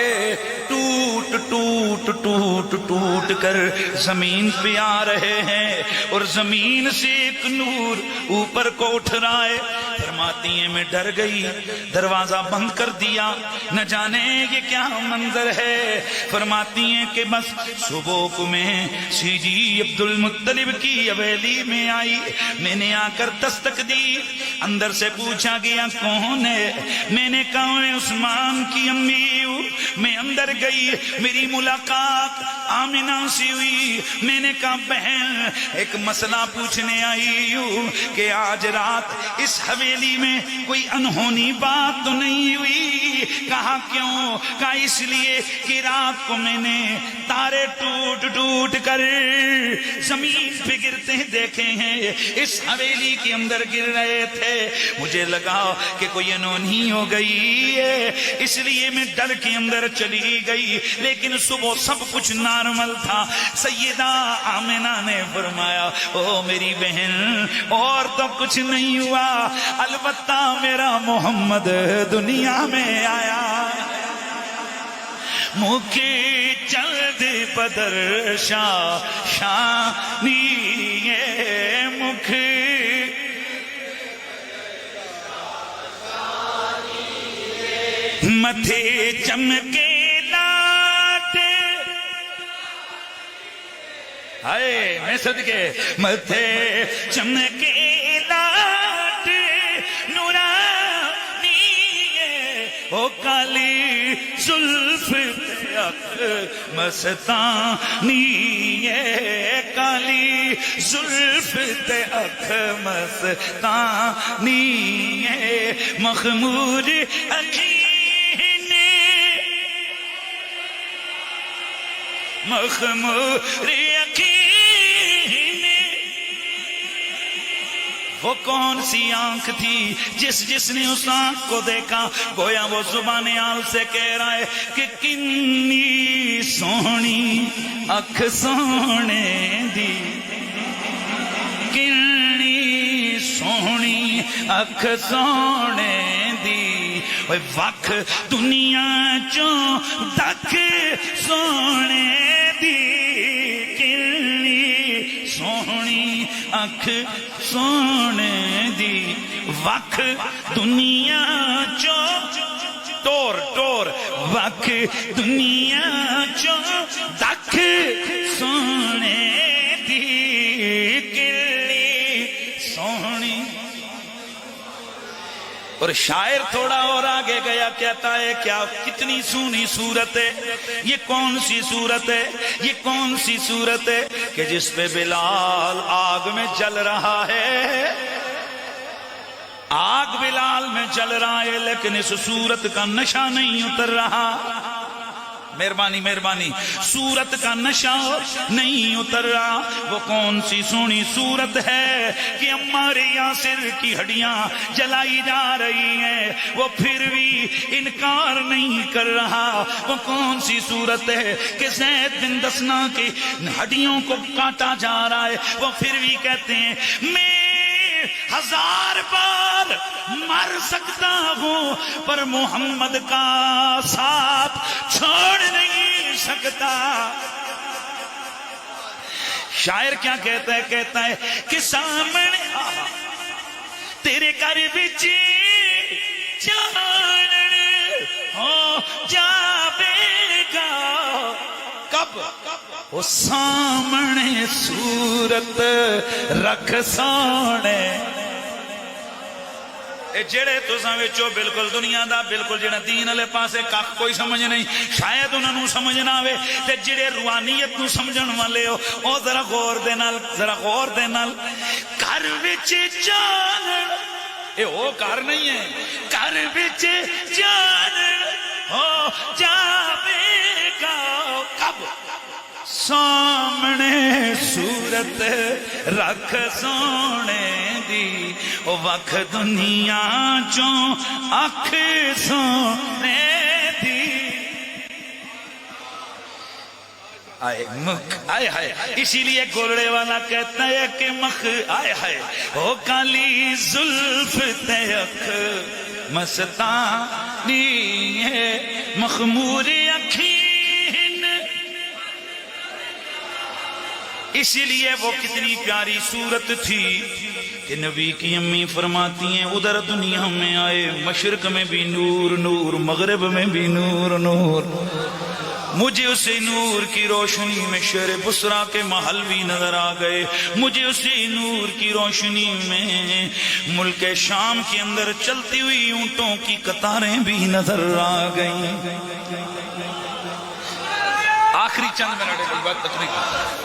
ٹوٹ ٹوٹ ٹوٹ ٹوٹ کر زمین پہ آ رہے ہیں اور زمین سے ایک نور اوپر کو اٹھ رہا ہے۔ فرماتی ہیں میں ڈر گئی، دروازہ بند کر دیا، نہ جانے یہ کیا منظر ہے۔ فرماتی ہیں کہ بس صبح کو میں سی جی عبد المطلب کی حویلی میں آئی، میں نے آ کر دستک دی، اندر سے پوچھا گیا کون ہے، میں نے کہا میں عثمان کی امی ہوں۔ میں اندر گئی، میری ملاقات آمنہ سے ہوئی، میں نے کہا بہن ایک مسئلہ پوچھنے آئی ہوں کہ آج رات اس حویلی میں کوئی انہونی بات تو نہیں ہوئی؟ کہا کیوں؟ کہا اس لیے کہ رات کو میں نے تارے ٹوٹ ٹوٹ کر زمین پہ گرتے دیکھے ہیں، اس حویلی کے اندر گر رہے تھے، مجھے لگا کہ کوئی انہونی ہو گئی ہے، اس لیے میں ڈر کے اندر چلی گئی، لیکن صبح سب کچھ نارمل تھا۔ سیدہ آمنہ نے فرمایا او میری بہن اور تو کچھ نہیں ہوا، البتہ میرا محمد دنیا میں آیا، مکھی چلد بدر شاہ شانی مکھی متھے چمکے لاٹ، ہائے میں صدقے متھے چمکے لاٹ نورانی او کالی زلف مستانی کالی زلف اکھ مستانی مخمور اکھین مخمور اکھین وہ کون سی آنکھ تھی جس نے اس آنکھ کو دیکھا، گویا وہ زبان آل سے کہہ رہا ہے کہ کنی سونی اکھ سونے دی، کنی سونی اکھ سونے دی، وکھ دنیا چوں دکھ سونے دی، کنی سونی اکھ سونے دی، وکھ دنیا چوں ٹور ٹور، وکھ دنیا چوں دکھ سونے دی، کنی سونی۔ اور شاعر تھوڑا اور آگے گیا، کہتا ہے کیا کتنی سونی صورت ہے، یہ کون سی صورت ہے، یہ کون سی صورت ہے کہ جس پہ بلال آگ میں جل رہا ہے، آگ بلال میں جل رہا ہے لیکن اس صورت کا نشہ نہیں اتر رہا۔ مہربانی مہربانی، صورت کا نشہ نہیں اتر رہا۔ وہ کون سی سونی صورت ہے کہ عمار یاسر کی ہڈیاں جلائی جا رہی ہیں، وہ پھر بھی انکار نہیں کر رہا۔ وہ کون سی صورت ہے کہ زید بن دسنا کی ہڈیوں کو کاٹا جا رہا ہے، وہ پھر بھی کہتے ہیں میں 1000 بار مر سکتا ہوں پر محمد کا ساتھ چھوڑ نہیں سکتا۔ شاعر کیا کہتا ہے؟ کہتا ہے کہ سامنے تیرے گھر بچ چان ہو جاوے گا، کب وہ سامنے صورت رکھ سونے۔ اے جڑے تساں وچوں بالکل دنیا دا بالکل جڑا دین والے پاسے کھ کوئی سمجھ نہیں، شاید انہاں نوں سمجھ نہ آوے، تے جڑے روحانیت نوں سمجھن والے ہو او ذرا غور دے نال، ذرا غور دے نال، گھر وچ جان، اے او گھر نہیں ہے، گھر وچ جان ہو جاوے گا، کب سامنے صورت رکھ سونے دی، او وکھ دنیا چوں اکھ سونے دی۔ آئے ہائے، اسی لیے گولڑے والا کہتا ہے کہ مخ آئے ہائے او کالی زلف تے اکھ مستانی ہے، مخمور اکھی۔ اسی لیے وہ کتنی پیاری صورت تھی کہ نبی کی امی فرماتی ہیں ادھر دنیا میں آئے، مشرق میں بھی نور نور، مغرب میں بھی نور نور، مجھے اسی نور کی روشنی میں شہر بصرہ کے محل بھی نظر آ گئے، مجھے اسی نور کی روشنی میں ملک شام کے اندر چلتی ہوئی اونٹوں کی قطاریں بھی نظر آ گئیں۔ آخری چند منٹ کی بات تقریر،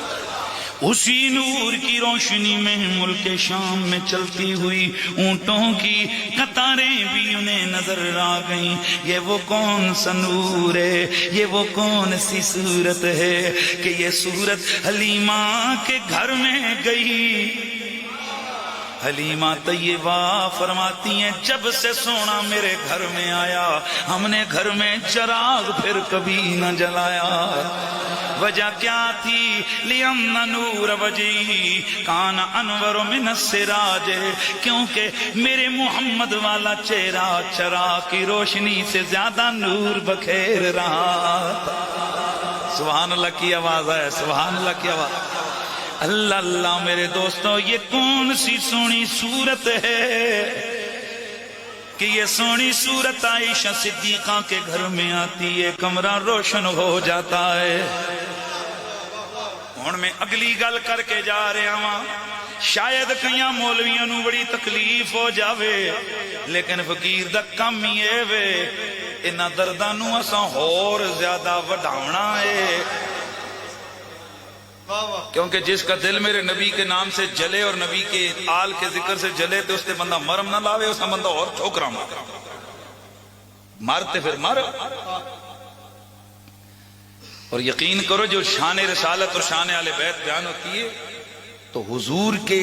اسی نور کی روشنی میں ملک شام میں چلتی ہوئی اونٹوں کی قطاریں بھی انہیں نظر آ گئیں۔ یہ وہ کون سا نور ہے، یہ وہ کون سی صورت ہے کہ یہ صورت حلیمہ کے گھر میں گئی۔ حلیمہ طیبہ فرماتی ہیں جب سے سونا میرے گھر میں آیا، ہم نے گھر میں چراغ پھر کبھی نہ جلایا۔ وجہ کیا تھی؟ لِأَنَّ نُورَ وَجْهِهِ كَانَ أَنْوَرُ مِنَ السِّرَاجِ، کیونکہ میرے محمد والا چہرہ چراغ کی روشنی سے زیادہ نور بکھیر رہا تھا۔ سبحان اللہ کی آواز ہے، سبحان اللہ کی آواز۔ اللہ اللہ میرے دوستوں، یہ کون سی سونی صورت ہے کہ یہ سونی صورت عائشہ صدیقہ کے گھر میں آتی ہے، کمرہ روشن ہو جاتا ہے۔ ہن میں اگلی گل کر کے جا رہا ہاں، شاید کئی مولویاں نو بڑی تکلیف ہو جاوے، لیکن فقیر دا کم ہی ہے وے انہاں درداں نو اساں ہور زیادہ وڈھاونا ہے، کیونکہ جس کا دل میرے نبی کے نام سے جلے اور نبی کے آل کے ذکر سے جلے تو اس سے بندہ مرم نہ لاوے، اس کا بندہ اور ٹھوکرا مارتے پھر مر۔ اور یقین کرو جو شان رسالت اور شان اہل بیت بیان ہوتی ہے تو حضور کے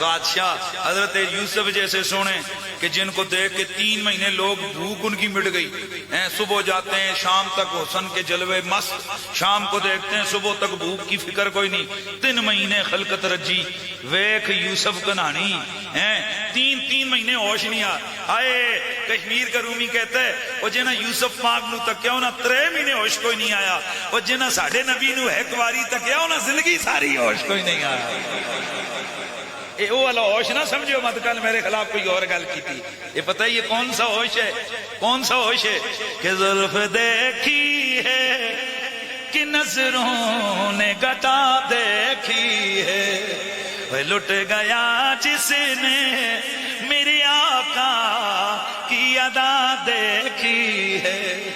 بادشاہ حضرت یوسف جیسے سونے کہ جن کو دیکھ کے 3 مہینے لوگ بھوک ان کی مٹ گئی، صبح جاتے ہیں شام تک حسن کے جلوے مست، شام کو دیکھتے ہیں صبح تک بھوک کی فکر کوئی نہیں، 3 مہینے خلقت رجی ویکھ یوسف کنہانی، 3 مہینے ہوش نہیں آئے۔ کشمیر کا رومی کہتا ہے وہ جنہ یوسف پاک نو تکیا انہاں 3 مہینے ہوش کوئی نہیں آیا، وہ جنہ ساڈے نبی نو ایک واری تکیا انہاں زندگی ساری ہوش کوئی نہیں آیا۔ وہ والا ہوش نہ سمجھو مت کل میرے خلاف کوئی اور گل کی تھی، یہ پتہ یہ کون سا ہوش ہے، کون سا ہوش ہے کہ زلف دیکھی ہے کہ نظروں نے گٹا دیکھی ہے، وہ لٹ گیا جس نے میرے آقا کی ادا دیکھی ہے۔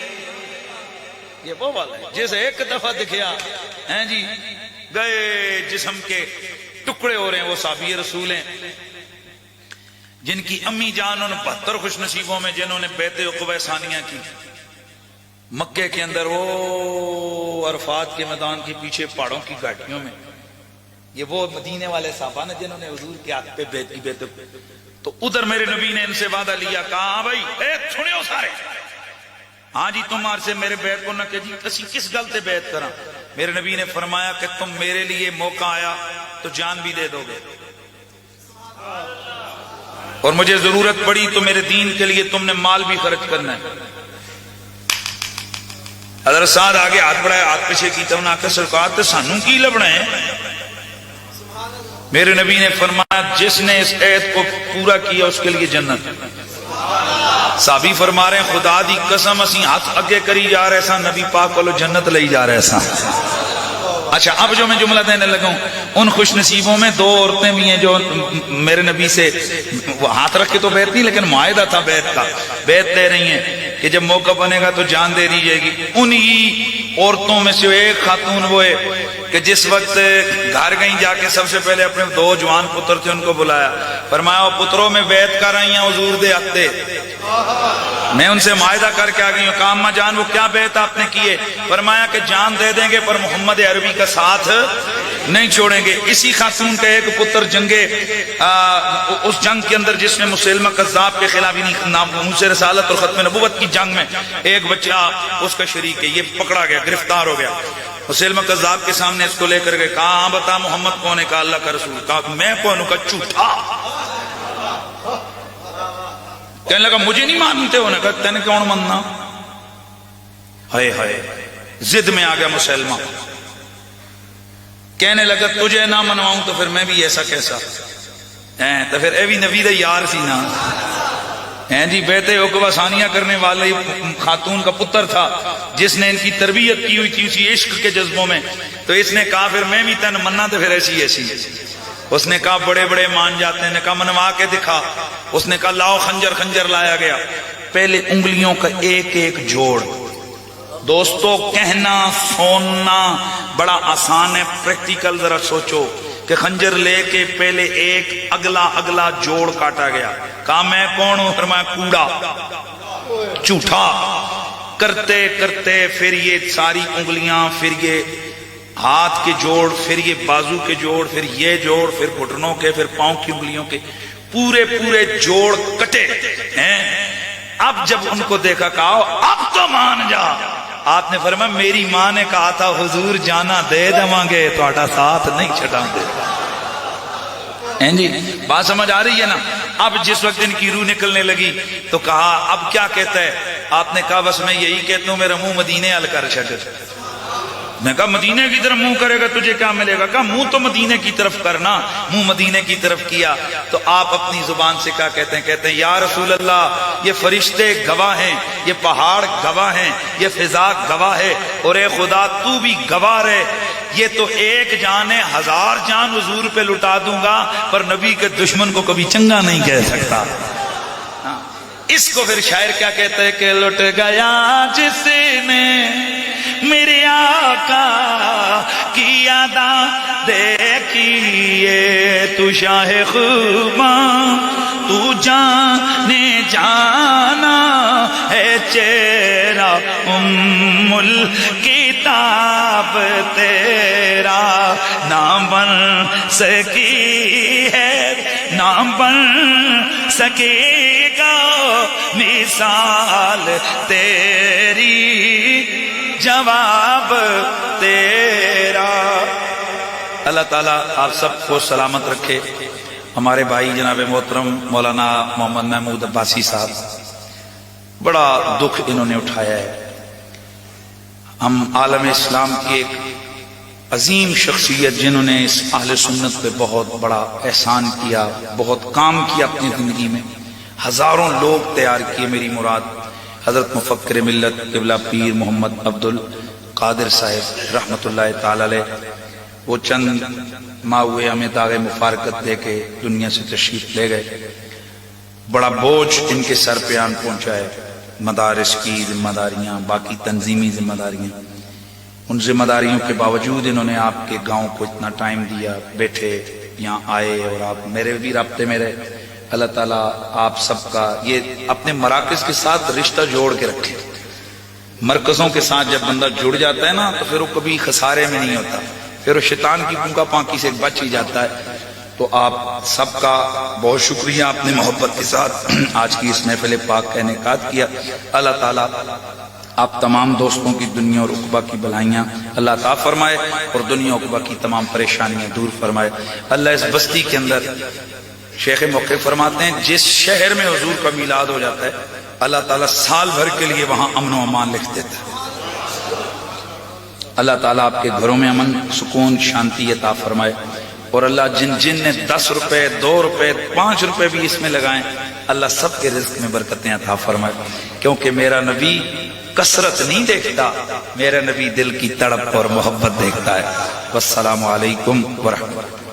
یہ وہ والا ہے جسے ایک دفعہ دکھیا ہیں جی گئے جسم کے ٹکڑے ہو رہے ہیں، وہ صحابی رسول ہیں جن کی امی جان ان 72 خوش نصیبوں میں جنہوں نے بیعت عقبہ ثانیہ کی، مکے کے اندر وہ عرفات کے میدان کے پیچھے پہاڑوں کی گھاٹیوں میں، یہ وہ مدینے والے صحابہ نے جنہوں نے حضور کے ہاتھ پہ بیعت کی، تو ادھر میرے نبی نے ان سے وعدہ لیا، کہا ہاں بھائی سنیو سارے، ہاں جی تم آر سے میرے بیعت کو نہ کہ جی کسی کس گل تے بیعت کرا۔ میرے نبی نے فرمایا کہ تم میرے لیے موقع آیا تو جان بھی دے دو گے، اور مجھے ضرورت پڑی تو میرے دین کے لیے تم نے مال بھی خرچ کرنا ہے۔ حضرت سعد آگے ہاتھ بڑھایا، ہاتھ پیچھے کی تو نہ کہ سرکار تے سانوں کی لبنا ہے۔ میرے نبی نے فرمایا جس نے اس عہد کو پورا کیا اس کے لیے جنت۔ صحابی فرما رہے ہیں خدا دی قسم اسی ہاتھ اگے کری جا رہے سا، نبی پاک کو جنت لئی جا رہے سا۔ اچھا اب جو میں جملہ دینے لگا ہوں، ان خوش نصیبوں میں 2 عورتیں بھی ہیں جو میرے نبی سے ہاتھ رکھ کے تو بیعت نہیں لیکن معاہدہ تھا بیعت کا، بیعت دے رہی ہیں کہ جب موقع بنے گا تو جان دے دی جائے گی۔ انہی عورتوں میں سے ایک خاتون وہ ہے کہ جس وقت گھر گئیں جا کے سب سے پہلے اپنے 2 جوان پتر تھے ان کو بلایا، فرمایا پتروں میں بیعت کر رہی ہیں حضور دے ہاتھے، میں ان سے معاہدہ کر کے آ گئی ہوں۔ کہا اماں جان وہ کیا بیعت آپ نے کیے؟ فرمایا کہ جان دے دیں گے پر محمد عربی کا ساتھ نہیں چھوڑیں گے۔ اسی خاتون کا ایک پتر اس جنگ کے اندر جس میں مسلمہ کذاب کے خلاف ناموس رسالت اور ختم نبوت کی جنگ میں ایک بچہ اس کا شریک ہے، یہ پکڑا گیا، گرفتار ہو گیا۔ مسلمہ کذاب کے سامنے اس کو لے کر گئے، کہا ہاں بتا محمد کون ہے؟ کہا اللہ کا رسول۔ کہا میں کون ہوں؟ کہا جھوٹا۔ کہنے لگا مجھے نہیں مانتے ہو؟ نے کہا تینے کون ماننا؟ ہائے ہائے، ضد میں آ گیا مسلمہ، کہنے لگا تجھے نہ منواؤں تو پھر میں بھی ایسا کیسا، تو پھر اے بھی نبی دا یار سی نا، جی بیعت عقبہ ثانیہ کرنے والے خاتون کا پتر تھا جس نے ان کی تربیت کی ہوئی تھی اسی عشق کے جذبوں میں، تو اس نے کہا پھر میں بھی تن مننا تو پھر ایسی ایسی۔ اس نے کہا بڑے بڑے مان جاتے ہیں، نے کہا منوا کے دکھا۔ اس نے کہا لاؤ خنجر، خنجر لایا گیا، پہلے انگلیوں کا ایک ایک جوڑ۔ دوستو کہنا سننا بڑا آسان ہے، پریکٹیکل ذرا سوچو کہ خنجر لے کے پہلے ایک اگلا جوڑ کاٹا گیا۔ کہا میں کون ہوں؟ فرمایا کوڑا، جھوٹا۔ کرتے کرتے پھر یہ ساری انگلیاں، پھر یہ ہاتھ کے جوڑ، پھر یہ بازو کے جوڑ، پھر یہ جوڑ، پھر گھٹنوں کے، پھر پاؤں کی انگلیوں کے، پورے پورے جوڑ کٹے ہیں۔ اب جب ان کو دیکھا کہا اب تو مان جا۔ آپ نے فرمایا میری ماں نے کہا تھا حضور جانا دے دیں گے تہاڈا ساتھ نہیں چھڈاں گے۔ جی بات سمجھ آ رہی ہے نا؟ اب جس وقت ان کی روح نکلنے لگی تو کہا اب کیا کہتا ہے؟ آپ نے کہا بس میں یہی کہتا ہوں میرا منہ مدینے حل کر چھڈ۔ میں کہا مدینے کی طرف منہ کرے گا تجھے کیا ملے گا؟ کہا منہ تو مدینے کی طرف کرنا۔ منہ مدینے کی طرف کیا تو آپ اپنی زبان سے کیا کہتے ہیں؟ کہتے ہیں یا رسول اللہ یہ فرشتے گواہ ہیں، یہ پہاڑ گواہ ہیں، یہ فضا گواہ ہے، اور اے خدا تو بھی گواہ رہے، یہ تو ایک جان ہے، 1000 جان حضور پہ لٹا دوں گا پر نبی کے دشمن کو کبھی چنگا نہیں کہہ سکتا۔ اس کو پھر شاعر کیا کہتا ہے کہ لٹ گیا جس نے میرے آقا کی ادا دیکھیے، تو شاہ خوباں تو جانے جانا ہے چہرہ ام الکتاب کتاب تیرا نام بن سکی ہے، نام بن سکے گا مثال تیری، جواب تیرا۔ اللہ تعالیٰ آپ سب کو سلامت رکھے۔ ہمارے بھائی جناب محترم مولانا محمد محمود عباسی صاحب، بڑا دکھ انہوں نے اٹھایا ہے۔ ہم عالم اسلام کی ایک عظیم شخصیت جنہوں نے اس اہل سنت پہ بہت بڑا احسان کیا، بہت کام کیا اپنی زندگی میں، ہزاروں لوگ تیار کیے۔ میری مراد حضرت مفکر ملت قبلہ پیر محمد عبد القادر صاحب رحمۃ اللہ تعالی علیہ، وہ چند ماہ ہوئے ہمیں داغ مفارقت دے کے دنیا سے تشریف لے گئے۔ بڑا بوجھ ان کے سر پہ آن پہنچا ہے، مدارس کی ذمہ داریاں، باقی تنظیمی ذمہ داریاں۔ ان ذمہ داریوں کے باوجود انہوں نے آپ کے گاؤں کو اتنا ٹائم دیا، بیٹھے یہاں آئے، اور آپ میرے بھی رابطے میں رہے۔ اللہ تعالیٰ آپ سب کا یہ اپنے مراکز کے ساتھ رشتہ جوڑ کے رکھے۔ مرکزوں کے ساتھ جب بندہ جڑ جاتا ہے نا تو پھر وہ کبھی خسارے میں نہیں ہوتا، پھر وہ شیطان کی پونکا پانکی سے بچ ہی جاتا ہے۔ تو آپ سب کا بہت شکریہ، آپ نے محبت کے ساتھ آج کی اس محفل پاک کا انعقاد کیا۔ اللہ تعالیٰ آپ تمام دوستوں کی دنیا اور عقبہ کی بلائیاں اللہ عطا فرمائے، اور دنیا عقبہ کی تمام پریشانیاں دور فرمائے۔ اللہ اس بستی کے اندر، شیخ موقع فرماتے ہیں جس شہر میں حضور کا میلاد ہو جاتا ہے اللہ تعالیٰ سال بھر کے لیے وہاں امن و امان لکھ دیتا ہے۔ اللہ تعالیٰ آپ کے گھروں میں امن، سکون، شانتی عطا فرمائے، اور اللہ جن جن نے 10 روپے، 2 روپے، 5 روپے بھی اس میں لگائیں، اللہ سب کے رزق میں برکتیں عطا فرمائے، کیونکہ میرا نبی کثرت نہیں دیکھتا، میرا نبی دل کی تڑپ اور محبت دیکھتا ہے۔ والسلام علیکم ورحمۃ اللہ۔